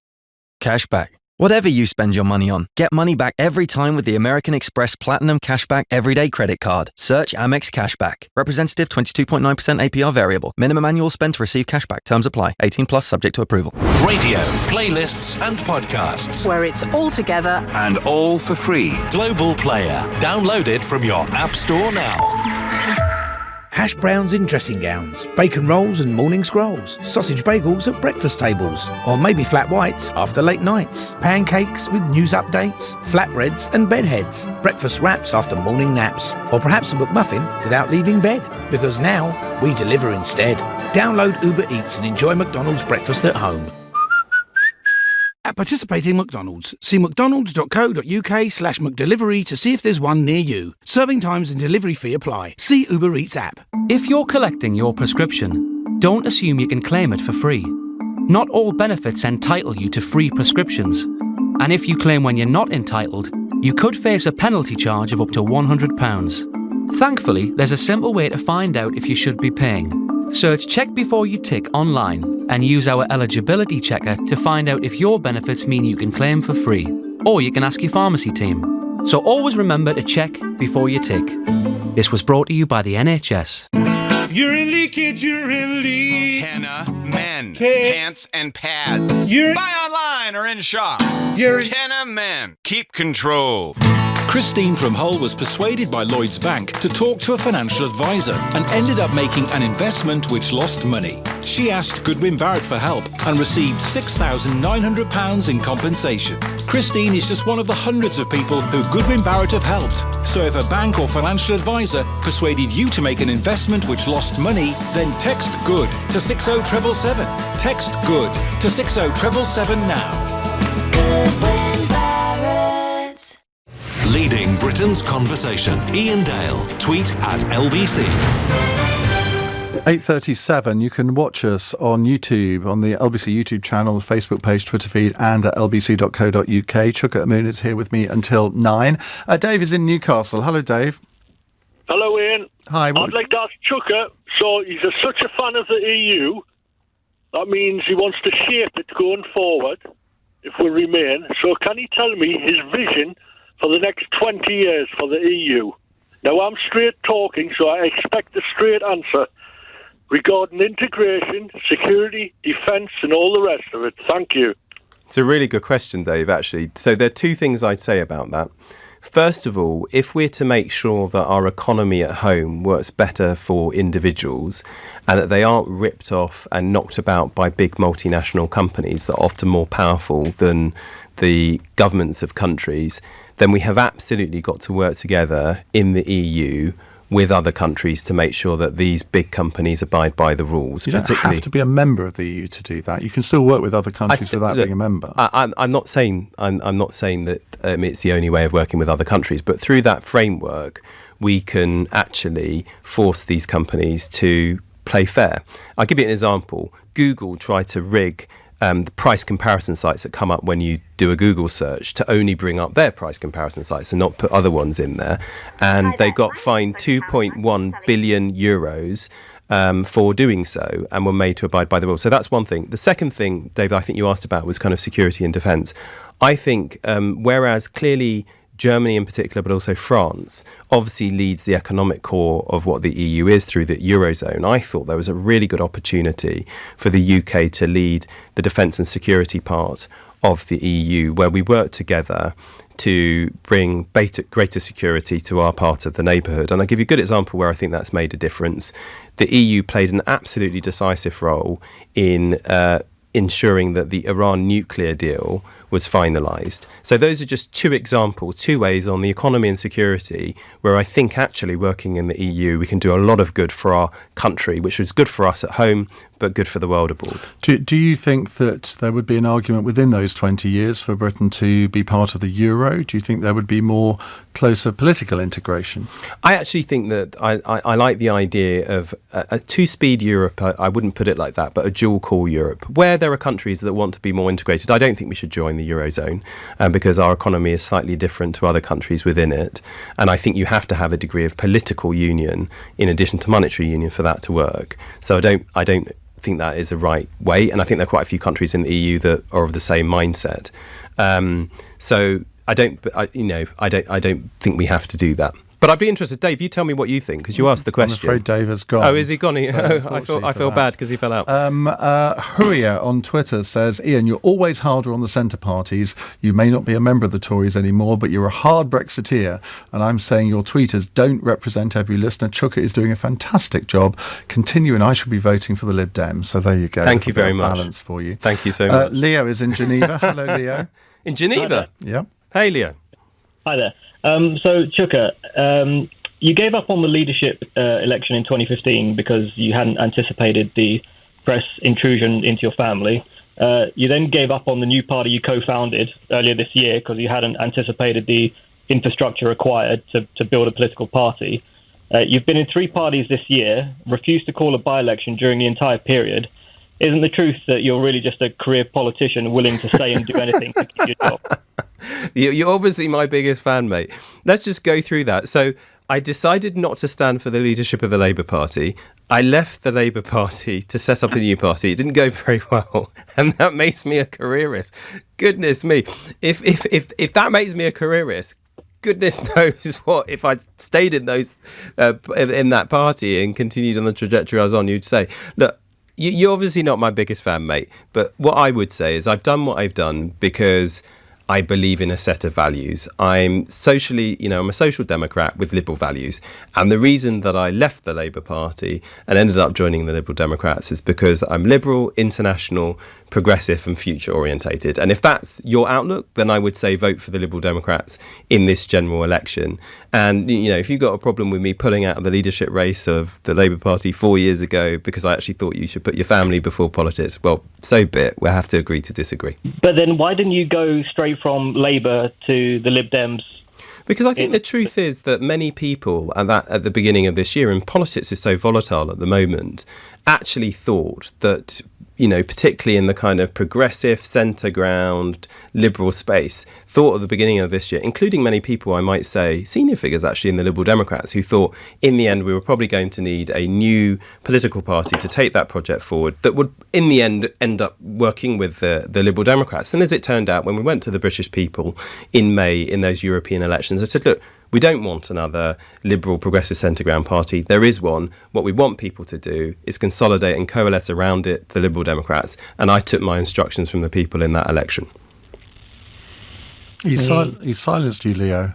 Cashback. Whatever you spend your money on, get money back every time with the American Express Platinum Cashback Everyday Credit Card. Search Amex Cashback. Representative 22.9% APR variable. Minimum annual spend to receive cashback. Terms apply. 18 plus subject to approval. Radio, playlists and podcasts. Where it's all together. And all for free. Global Player. Download it from your App Store now. Hash browns in dressing gowns, bacon rolls and morning scrolls, sausage bagels at breakfast tables, or maybe flat whites after late nights, pancakes with news updates, flatbreads and bedheads, breakfast wraps after morning naps, or perhaps a McMuffin without leaving bed, because now we deliver instead. Download Uber Eats and enjoy McDonald's breakfast at home. At participating McDonald's, see mcdonalds.co.uk/McDelivery to see if there's one near you. Serving times and delivery fee apply. See Uber Eats app. If you're collecting your prescription, don't assume you can claim it for free. Not all benefits entitle you to free prescriptions. And if you claim when you're not entitled, you could face a penalty charge of up to £100. Thankfully, there's a simple way to find out if you should be paying. Search Check Before You Tick online and use our eligibility checker to find out if your benefits mean you can claim for free. Or you can ask your pharmacy team. So always remember to check before you tick. This was brought to you by the NHS. Urine leakage, urine leak. Tenna Men. Pants and pads. Buy online or in shops. Tenna Men. Keep control. Christine from Hull was persuaded by Lloyds Bank to talk to a financial advisor and ended up making an investment which lost money. She asked Goodwin Barrett for help and received £6,900 in compensation. Christine is just one of the hundreds of people who Goodwin Barrett have helped. So if a bank or financial advisor persuaded you to make an investment which lost money, then text GOOD to 60777. Text GOOD to 60777 now. Leading Britain's conversation. Iain Dale. Tweet at LBC. 8:37. You can watch us on YouTube, on the LBC YouTube channel, Facebook page, Twitter feed, and at lbc.co.uk. Chuka Umunna is here with me until 9. Dave is in Newcastle. Hello, Dave. Hello, Ian. Hi. I'd like to ask Chuka, so he's such a fan of the EU, that means he wants to shape it going forward, if we remain. So can he tell me his vision for the next 20 years for the EU? Now, I'm straight talking, so I expect a straight answer regarding integration, security, defence and all the rest of it. Thank you. It's a really good question, Dave, actually. So there are two things I'd say about that. First of all, if we're to make sure that our economy at home works better for individuals and that they aren't ripped off and knocked about by big multinational companies that are often more powerful than the governments of countries, then we have absolutely got to work together in the EU with other countries to make sure that these big companies abide by the rules. You don't have to be a member of the EU to do that. You can still work with other countries without being a member. I'm not saying that it's the only way of working with other countries, but through that framework, we can actually force these companies to play fair. I'll give you an example. Google tried to rig the price comparison sites that come up when you do a Google search to only bring up their price comparison sites and not put other ones in there. And they got fined €2.1 billion for doing so and were made to abide by the rules. So that's one thing. The second thing, David, I think you asked about was kind of security and defence. I think whereas clearly Germany in particular, but also France, obviously leads the economic core of what the EU is through the Eurozone. I thought there was a really good opportunity for the UK to lead the defence and security part of the EU, where we work together to bring greater security to our part of the neighbourhood. And I'll give you a good example where I think that's made a difference. The EU played an absolutely decisive role in ensuring that the Iran nuclear deal was finalised. So those are just two examples, two ways on the economy and security where I think actually working in the EU we can do a lot of good for our country, which is good for us at home but good for the world abroad. Do you think that there would be an argument within those 20 years for Britain to be part of the euro? Do you think there would be more closer political integration? I actually think that I like the idea of a two-speed Europe. I wouldn't put it like that, but a dual-core Europe, where there are countries that want to be more integrated. I don't think we should join the Eurozone because our economy is slightly different to other countries within it. And I think you have to have a degree of political union in addition to monetary union for that to work. So I don't think that is the right way. And I think there are quite a few countries in the EU that are of the same mindset. So I don't think we have to do that. But I'd be interested, Dave, you tell me what you think, because you asked the question. I'm afraid Dave has gone. Oh, is he gone? So I feel bad because he fell out. Huria on Twitter says, Ian, you're always harder on the centre parties. You may not be a member of the Tories anymore, but you're a hard Brexiteer. And I'm saying your tweeters don't represent every listener. Chuka is doing a fantastic job. Continue, and I shall be voting for the Lib Dems. So there you go. Thank you very much. Balance for you. Thank you so much. Leo is in Geneva. Hello, Leo. In Geneva? Yeah. Hey, Leo. Hi there. So, Chuka, you gave up on the leadership election in 2015 because you hadn't anticipated the press intrusion into your family. You then gave up on the new party you co-founded earlier this year because you hadn't anticipated the infrastructure required to build a political party. You've been in 3 parties this year, refused to call a by-election during the entire period. Isn't the truth that you're really just a career politician willing to say and do anything to keep your job? You're obviously my biggest fan, mate. Let's just go through that. So I decided not to stand for the leadership of the Labour Party. I left the Labour Party to set up a new party. It didn't go very well, and that makes me a career risk. Goodness me. If that makes me a career risk, goodness knows what, if I'd stayed in those in that party and continued on the trajectory I was on, you'd say, look, you're obviously not my biggest fan, mate. But what I would say is I've done what I've done because I believe in a set of values. I'm socially, I'm a social democrat with liberal values. And the reason that I left the Labour Party and ended up joining the Liberal Democrats is because I'm liberal, international, progressive and future orientated. And if that's your outlook, then I would say vote for the Liberal Democrats in this general election. And, if you've got a problem with me pulling out of the leadership race of the Labour Party 4 years ago because I actually thought you should put your family before politics, well, so be it. We'll have to agree to disagree. But then why didn't you go straight from Labour to the Lib Dems? Because I think the truth is that many people at the beginning of this year, and politics is so volatile at the moment, actually thought that, particularly in the kind of progressive, centre ground, liberal space, thought at the beginning of this year, including many people, I might say, senior figures actually in the Liberal Democrats, who thought in the end we were probably going to need a new political party to take that project forward that would in the end up working with the Liberal Democrats. And as it turned out, when we went to the British people in May in those European elections, I said, look, we don't want another liberal progressive centre ground party. There is one. What we want people to do is consolidate and coalesce around it, the Liberal Democrats. And I took my instructions from the people in that election. He silenced you, Leo.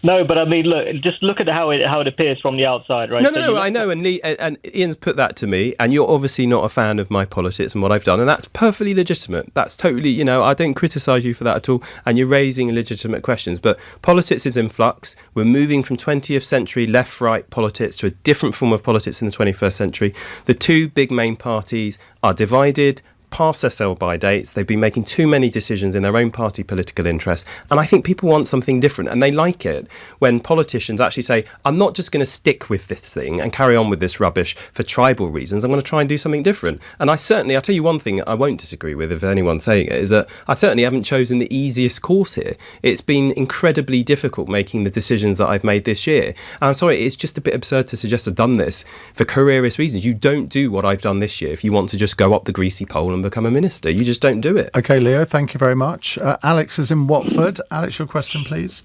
No, but I mean, just look at how it appears from the outside, right? No, I know, and Ian's put that to me, and you're obviously not a fan of my politics and what I've done, and that's perfectly legitimate. That's totally, I don't criticise you for that at all, and you're raising legitimate questions, but politics is in flux. We're moving from 20th century left-right politics to a different form of politics in the 21st century. The two big main parties are divided, past their sell-by dates. They've been making too many decisions in their own party political interests. And I think people want something different. And they like it when politicians actually say, I'm not just going to stick with this thing and carry on with this rubbish for tribal reasons. I'm going to try and do something different. And I'll tell you one thing I won't disagree with if anyone's saying it, is that I certainly haven't chosen the easiest course here. It's been incredibly difficult making the decisions that I've made this year. And I'm sorry, it's just a bit absurd to suggest I've done this for careerist reasons. You don't do what I've done this year if you want to just go up the greasy pole and become a minister. You just don't do it. Okay, Leo, thank you very much. Alex is in Watford. Alex, your question, please.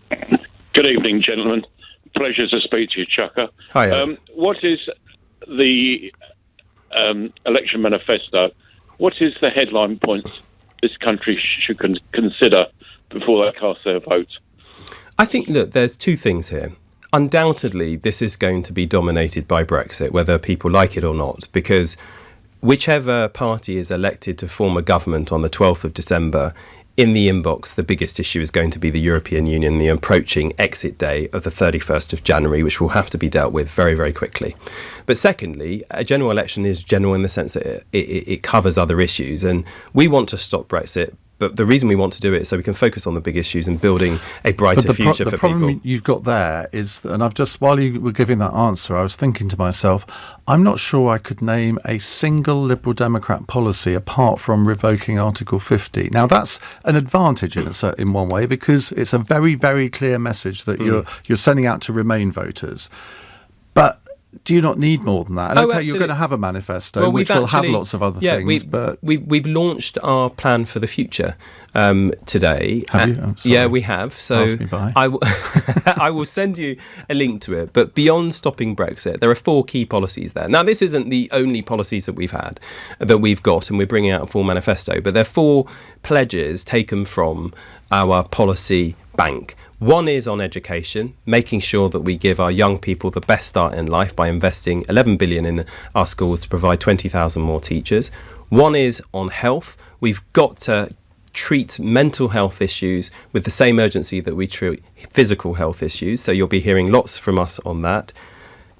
Good evening, gentlemen. Pleasure to speak to you, Chuka. Hi, Alex. What is the election manifesto? What is the headline points this country should consider before they cast their vote? I think, look, there's two things here. Undoubtedly, this is going to be dominated by Brexit, whether people like it or not, because whichever party is elected to form a government on the 12th of December, in the inbox, the biggest issue is going to be the European Union, the approaching exit day of the 31st of January, which will have to be dealt with very, very quickly. But secondly, a general election is general in the sense that it covers other issues. And we want to stop Brexit. But the reason we want to do it is so we can focus on the big issues and building a brighter future for people. The problem you've got there is, and while you were giving that answer, I was thinking to myself, I'm not sure I could name a single Liberal Democrat policy apart from revoking Article 50. Now, that's an advantage in one way because it's a very, very clear message that you're sending out to Remain voters. But do you not need more than that? And okay, you're going to have a manifesto, which will have lots of other things. But we've launched our plan for the future today. Have you? Yeah, we have. So pass me by. I will send you a link to it. But beyond stopping Brexit, there are 4 key policies there. Now, this isn't the only policies that we've got, and we're bringing out a full manifesto. But there are 4 pledges taken from our policy bank. One is on education, making sure that we give our young people the best start in life by investing 11 billion in our schools to provide 20,000 more teachers. One is on health. We've got to treat mental health issues with the same urgency that we treat physical health issues. So you'll be hearing lots from us on that.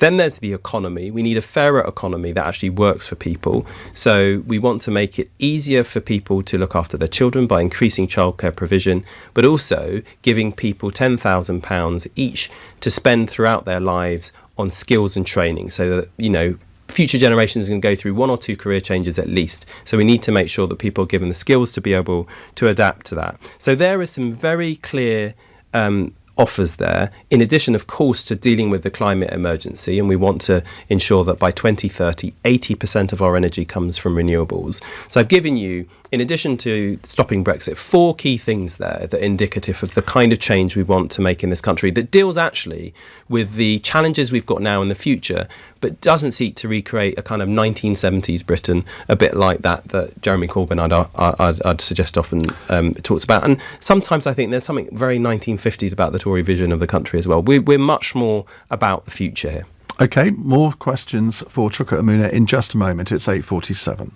Then there's the economy. We need a fairer economy that actually works for people. So we want to make it easier for people to look after their children by increasing childcare provision, but also giving people £10,000 each to spend throughout their lives on skills and training so that, future generations can go through 1 or 2 career changes at least. So we need to make sure that people are given the skills to be able to adapt to that. So there are some very clear offers there, in addition, of course, to dealing with the climate emergency. And we want to ensure that by 2030, 80% of our energy comes from renewables. So I've given you, in addition to stopping Brexit, 4 key things there that are indicative of the kind of change we want to make in this country that deals actually with the challenges we've got now in the future, but doesn't seek to recreate a kind of 1970s Britain, a bit like that Jeremy Corbyn I'd suggest often talks about. And sometimes I think there's something very 1950s about the Tory vision of the country as well. We're much more about the future here. OK, more questions for Chuka Umunna in just a moment. It's 8:47.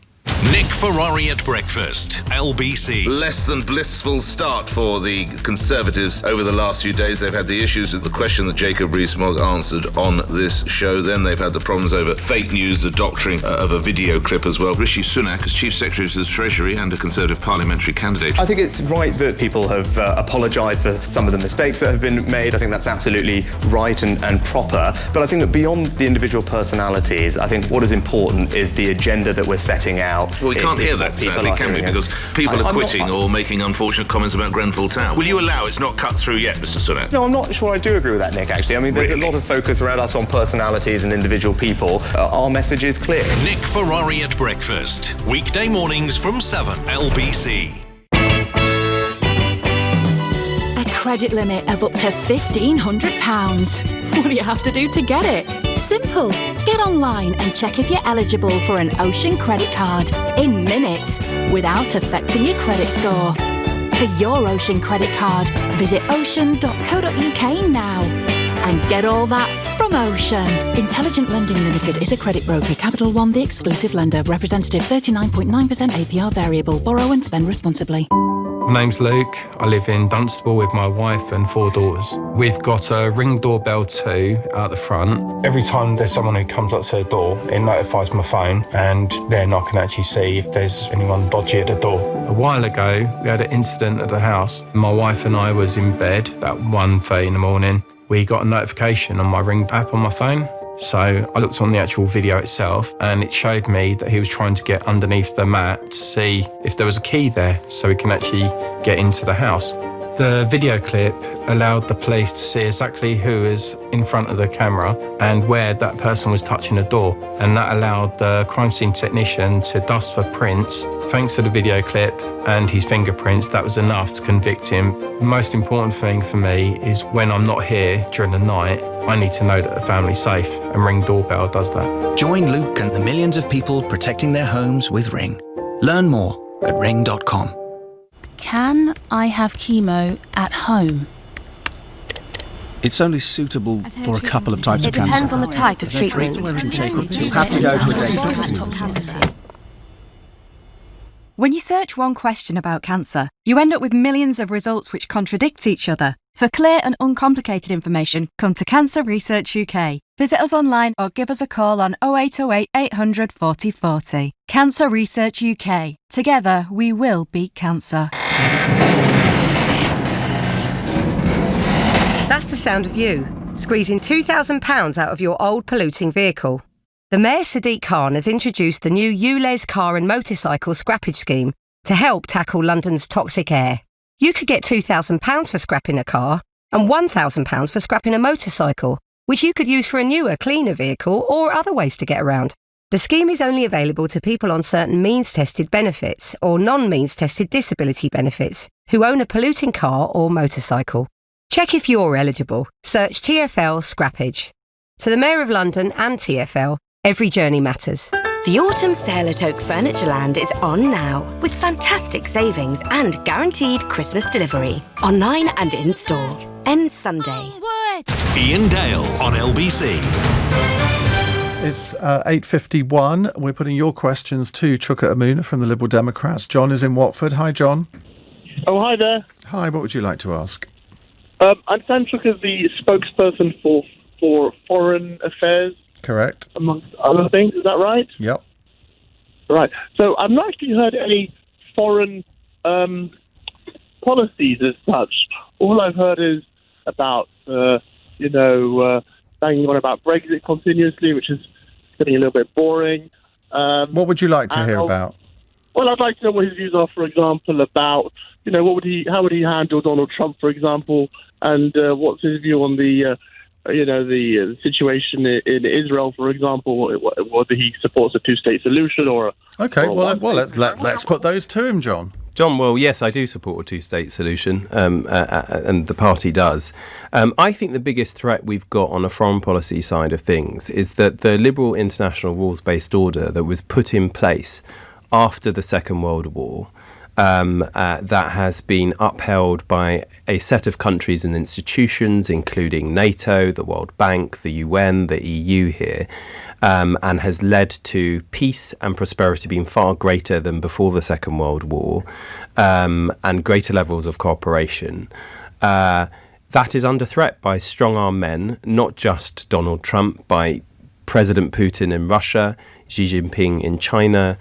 Nick Ferrari at breakfast, LBC. Less than blissful start for the Conservatives over the last few days. They've had the issues with the question that Jacob Rees-Mogg answered on this show. Then they've had the problems over fake news, the doctoring of a video clip as well. Rishi Sunak as Chief Secretary of the Treasury and a Conservative parliamentary candidate. I think it's right that people have apologised for some of the mistakes that have been made. I think that's absolutely right and proper. But I think that beyond the individual personalities, I think what is important is the agenda that we're setting out. Well, we can't hear that, sadly, can we? Because people are quitting or making unfortunate comments about Grenfell Tower. Will you allow it's not cut through yet, Mr Sunak? No, I'm not sure I do agree with that, Nick, actually. I mean, there's a lot of focus around us on personalities and individual people. Our message is clear. Nick Ferrari at breakfast. Weekday mornings from 7, LBC. A credit limit of up to £1,500. What do you have to do to get it? Simple. Get online and check if you're eligible for an Ocean credit card in minutes without affecting your credit score. For your Ocean credit card, visit ocean.co.uk now and get all that from Ocean. Intelligent Lending Limited is a credit broker. Capital One, the exclusive lender. Representative 39.9% APR variable. Borrow and spend responsibly. My name's Luke. I live in Dunstable with my wife and 4 daughters. We've got a Ring doorbell too out the front. Every time there's someone who comes up to the door, it notifies my phone, and then I can actually see if there's anyone dodgy at the door. A while ago, we had an incident at the house. My wife and I was in bed about 1:30 in the morning. We got a notification on my Ring app on my phone. So I looked on the actual video itself and it showed me that he was trying to get underneath the mat to see if there was a key there so he can actually get into the house. The video clip allowed the police to see exactly who is in front of the camera and where that person was touching the door, and that allowed the crime scene technician to dust for prints. Thanks to the video clip and his fingerprints, that was enough to convict him. The most important thing for me is when I'm not here during the night, I need to know that the family's safe, and Ring Doorbell does that. Join Luke and the millions of people protecting their homes with Ring. Learn more at ring.com. Can I have chemo at home? It's only suitable for a couple of types of cancer. It depends on the type of treatment. You'll have to go to a doctor. When you search one question about cancer, you end up with millions of results which contradict each other. For clear and uncomplicated information, come to Cancer Research UK. Visit us online or give us a call on 0808 800 40 40. Cancer Research UK. Together, we will beat cancer. That's the sound of you, squeezing £2,000 out of your old polluting vehicle. The Mayor Sadiq Khan has introduced the new ULEZ car and motorcycle scrappage scheme to help tackle London's toxic air. You could get £2,000 for scrapping a car and £1,000 for scrapping a motorcycle, which you could use for a newer, cleaner vehicle or other ways to get around. The scheme is only available to people on certain means-tested benefits or non-means-tested disability benefits who own a polluting car or motorcycle. Check if you're eligible. Search TfL Scrappage. To the Mayor of London and TfL, every journey matters. The autumn sale at Oak Furnitureland is on now, with fantastic savings and guaranteed Christmas delivery. Online and in-store. Ends Sunday. Iain Dale on LBC. It's 8:51. We're putting your questions to Chuka Umunna from the Liberal Democrats. John is in Watford. Hi, John. Oh, hi there. Hi, what would you like to ask? I understand Chuka is the spokesperson for foreign affairs. Correct. Amongst other things, is that right? Yep. Right. So I've not actually heard any foreign policies as such. All I've heard is about, banging on about Brexit continuously, which is getting a little bit boring. What would you like to hear about? Well, I'd like to know what his views are, for example, about, how would he handle Donald Trump, for example, and what's his view on the situation in Israel, for example, whether he supports a two-state solution or. Okay, let's put those to him, John. John, well, yes, I do support a two-state solution, and the party does. I think the biggest threat we've got on a foreign policy side of things is that the liberal international rules-based order that was put in place after the Second World War, that has been upheld by a set of countries and institutions, including NATO, the World Bank, the UN, the EU here, and has led to peace and prosperity being far greater than before the Second World War, and greater levels of cooperation. That is under threat by strong-armed men, not just Donald Trump, by President Putin in Russia, Xi Jinping in China,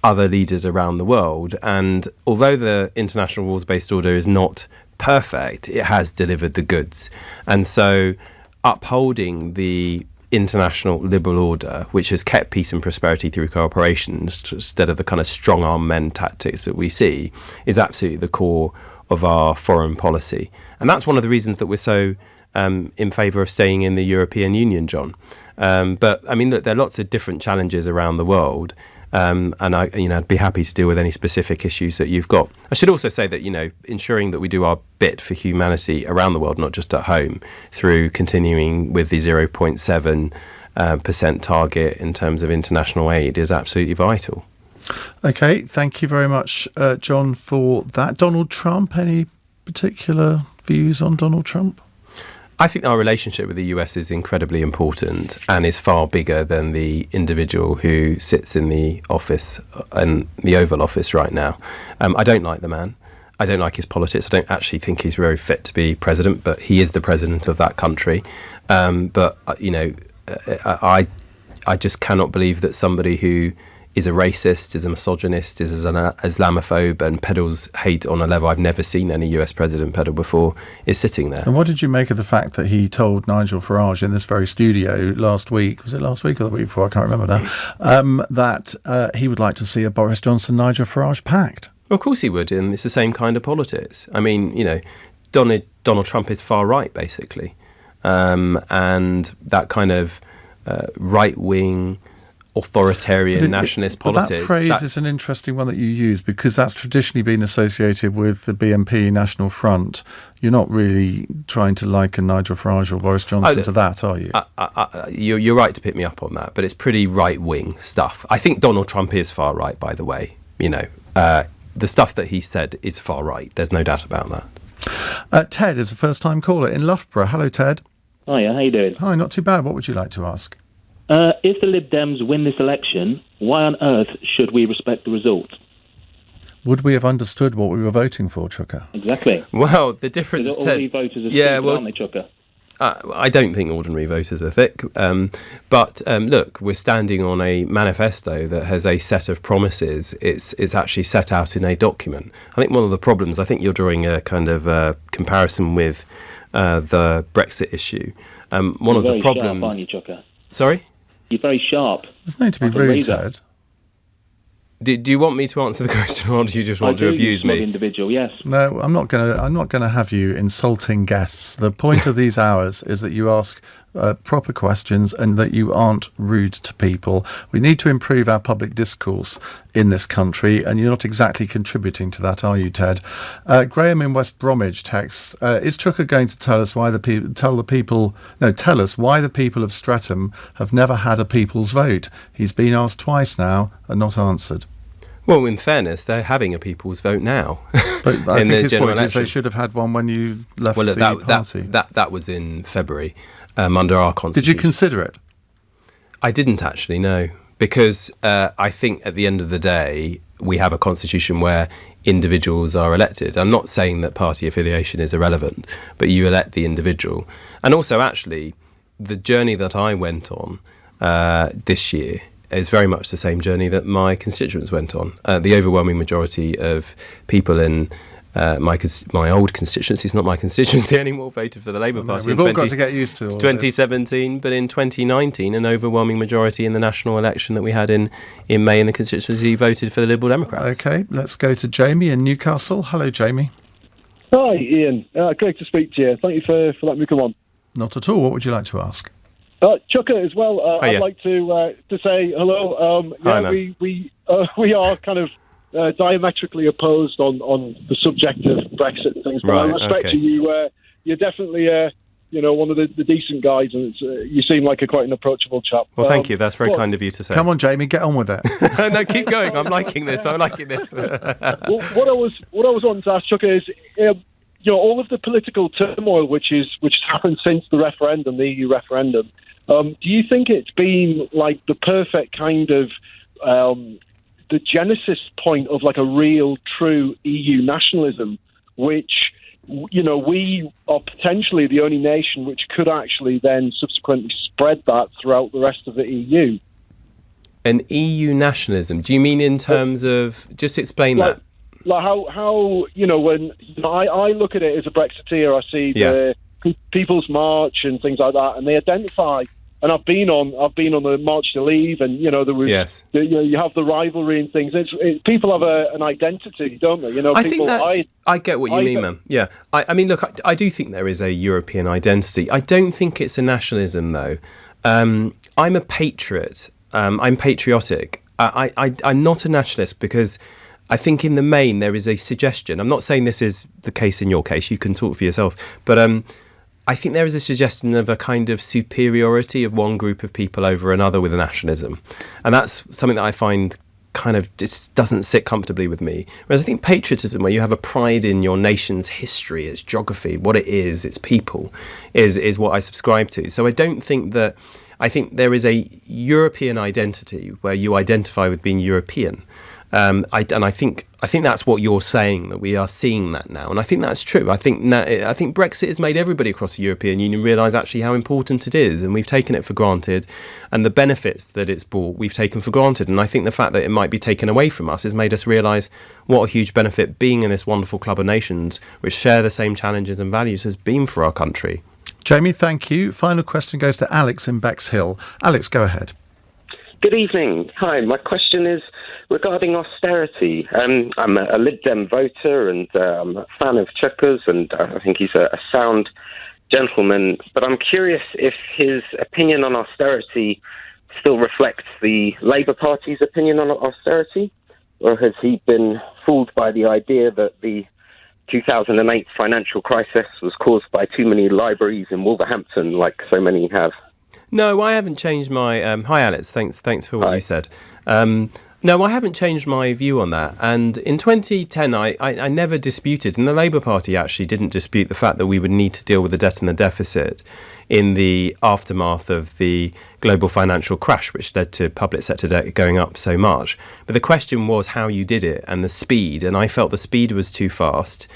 other leaders around the world. And although the international rules-based order is not perfect, it has delivered the goods. And so upholding the international liberal order, which has kept peace and prosperity through cooperation instead of the kind of strong-arm men tactics that we see, is absolutely the core of our foreign policy. And that's one of the reasons that we're so in favour of staying in the European Union, John. But I mean, look, there are lots of different challenges around the world, and I'd be happy to deal with any specific issues that you've got. I should also say that, ensuring that we do our bit for humanity around the world, not just at home, through continuing with the 0.7% target in terms of international aid is absolutely vital. Okay, thank you very much, John, for that. Donald Trump, any particular views on Donald Trump? I think our relationship with the US is incredibly important and is far bigger than the individual who sits in the office, in the Oval Office right now. I don't like the man. I don't like his politics. I don't actually think he's very fit to be president, but he is the president of that country. I just cannot believe that somebody who is a racist, is a misogynist, is an Islamophobe and peddles hate on a level I've never seen any US president peddle before, is sitting there. And what did you make of the fact that he told Nigel Farage in this very studio last week, was it last week or the week before, I can't remember now, that he would like to see a Boris Johnson-Nigel Farage pact? Well, of course he would, and it's the same kind of politics. I mean, Donald Trump is far right, basically. And that kind of right-wing authoritarian nationalist politics. That phrase is an interesting one that you use because that's traditionally been associated with the BNP National Front. You're not really trying to liken Nigel Farage or Boris Johnson to that, are you? You're right to pick me up on that, but it's pretty right-wing stuff. I think Donald Trump is far right, by the way. The stuff that he said is far right. There's no doubt about that. Ted is a first-time caller in Loughborough. Hello, Ted. Hiya, how you doing? Hi, not too bad. What would you like to ask? If the Lib Dems win this election, why on earth should we respect the result? Would we have understood what we were voting for, Chuka? Exactly. Well, the difference is... Ordinary voters are stupid, aren't they, Chuka? I don't think ordinary voters are thick. But look, we're standing on a manifesto that has a set of promises. It's actually set out in a document. I think one of the problems, I think you're drawing a kind of comparison with the Brexit issue. One of the problems... Sharp, aren't you, Chuka? Sorry? You're very sharp. There's no need to be rude, Ted. Do you want me to answer the question, or do you just want to abuse me? Individual, yes. No, I'm not going to have you insulting guests. The point of these hours is that you ask proper questions and that you aren't rude to people. We need to improve our public discourse in this country, and you're not exactly contributing to that, are you, Ted? Graham in West Bromwich texts: is Chuka going to tell us why tell us why the people of Streatham have never had a people's vote? He's been asked twice now and not answered. Well, in fairness, they're having a people's vote now. But I think his point is they should have had one when you left the party. That was in February, under our constitution. Did you consider it? I didn't actually, no. Because I think at the end of the day, we have a constitution where individuals are elected. I'm not saying that party affiliation is irrelevant, but you elect the individual. And also, actually, the journey that I went on this year is very much the same journey that my constituents went on. The overwhelming majority of people in my old constituency, it's not my constituency anymore, voted for the Labour Party. We've all got to get used to all 2017, but in 2019, an overwhelming majority in the national election that we had in May in the constituency voted for the Liberal Democrats. OK, let's go to Jamie in Newcastle. Hello, Jamie. Hi, Ian. Great to speak to you. Thank you for letting me come on. Not at all. What would you like to ask? Chuka as well. I'd like to say hello. Hi, we are kind of diametrically opposed on the subject of Brexit and things. But I respect you. You're definitely one of the decent guys, and you seem like quite an approachable chap. Well, thank you. That's very kind of you to say. Come on, Jamie, get on with it. No, keep going. I'm liking this. Well, what I was wanting to ask Chuka is, all of the political turmoil which has happened since the referendum, the EU referendum. Do you think it's been like the perfect kind of the genesis point of a real, true EU nationalism, which we are potentially the only nation which could actually then subsequently spread that throughout the rest of the EU? An EU nationalism? Do you mean in terms of... Just explain that. Like how when I look at it as a Brexiteer, I see the People's March and things like that, and they identify... And I've been on the March to Leave, and there was you have the rivalry and things. People have an identity, don't they? I think I get what you mean, man. Yeah, I mean, look, I do think there is a European identity. I don't think it's a nationalism, though. I'm a patriot. I'm patriotic. I'm not a nationalist because I think in the main there is a suggestion. I'm not saying this is the case in your case. You can talk for yourself, but I think there is a suggestion of a kind of superiority of one group of people over another with a nationalism. And that's something that I find kind of just doesn't sit comfortably with me. Whereas I think patriotism, where you have a pride in your nation's history, its geography, what it is, its people, is what I subscribe to. So I don't think that... I think there is a European identity where you identify with being European. I think that's what you're saying, that we are seeing that now, and I think that's true. I think Brexit has made everybody across the European Union realise actually how important it is, and we've taken it for granted, and the benefits that it's brought we've taken for granted. And I think the fact that it might be taken away from us has made us realise what a huge benefit being in this wonderful club of nations, which share the same challenges and values, has been for our country. Jamie, thank you. Final question goes to Alex in Bexhill. Alex, go ahead. Good evening. Hi, my question is regarding austerity. I'm a Lib Dem voter, and I'm a fan of Chuka's, and I think he's a sound gentleman. But I'm curious if his opinion on austerity still reflects the Labour Party's opinion on austerity, or has he been fooled by the idea that the 2008 financial crisis was caused by too many libraries in Wolverhampton, like so many have? No, I haven't changed my... hi, Alex. Thanks for what you said. No, I haven't changed my view on that. And in 2010, I never disputed, and the Labour Party actually didn't dispute the fact that we would need to deal with the debt and the deficit in the aftermath of the global financial crash, which led to public sector debt going up so much. But the question was how you did it and the speed, and I felt the speed was too fast.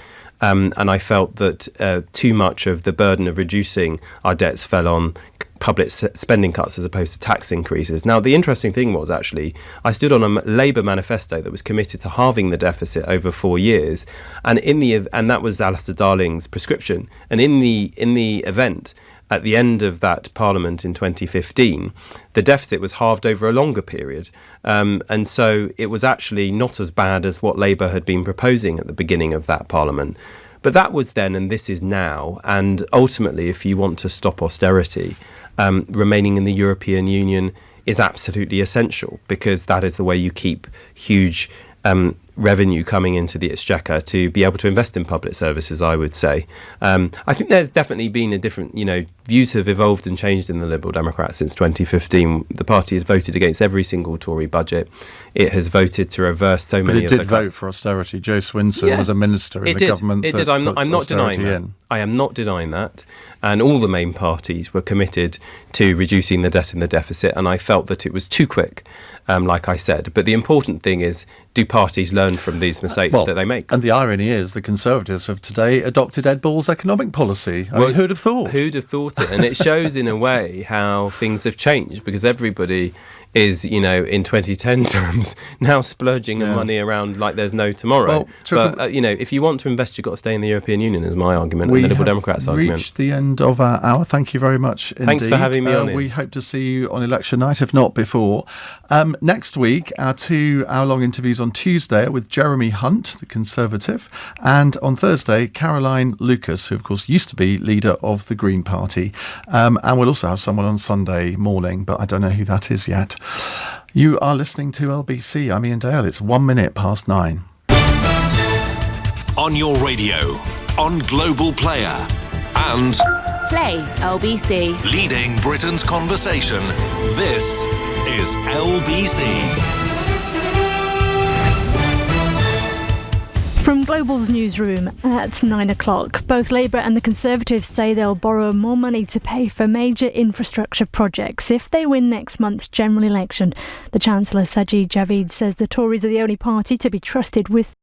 And I felt that too much of the burden of reducing our debts fell on public spending cuts as opposed to tax increases. Now, the interesting thing was actually I stood on a Labour manifesto that was committed to halving the deficit over 4 years, and that was Alistair Darling's prescription. And in the event, at the end of that Parliament in 2015, the deficit was halved over a longer period. And so it was actually not as bad as what Labour had been proposing at the beginning of that Parliament. But that was then and this is now. And ultimately, if you want to stop austerity, remaining in the European Union is absolutely essential, because that is the way you keep huge revenue coming into the exchequer to be able to invest in public services, I would say. I think there's definitely been a different, views have evolved and changed in the Liberal Democrats since 2015. The party has voted against every single Tory budget. It has voted to reverse so many of the cuts. But it did vote for austerity. Joe Swinson was a minister in the government. It did. I'm not denying that. I am not denying that. And all the main parties were committed to reducing the debt and the deficit. And I felt that it was too quick, like I said. But the important thing is, do parties learn from these mistakes that they make? And the irony is the Conservatives of today adopted Ed Balls' economic policy. I mean, who'd have thought? Who'd have thought it? And it shows in a way how things have changed, because everybody is, in 2010 terms, now splurging the money around like there's no tomorrow. But, if you want to invest, you've got to stay in the European Union, is my argument, and the Liberal Democrats' argument. We have reached the end of our hour. Thank you very much indeed. Thanks for having me on. We hope to see you on election night, if not before. Next week, our 2-hour-long interviews on Tuesday are with Jeremy Hunt, the Conservative, and on Thursday, Caroline Lucas, who, of course, used to be leader of the Green Party. And we'll also have someone on Sunday morning, but I don't know who that is yet. You are listening to LBC. I'm Iain Dale. It's 1 minute past 9. On your radio, on Global Player, and Play LBC. leading Britain's conversation. This is LBC. From Global's newsroom at 9 o'clock, both Labour and the Conservatives say they'll borrow more money to pay for major infrastructure projects if they win next month's general election. The Chancellor, Sajid Javid, says the Tories are the only party to be trusted with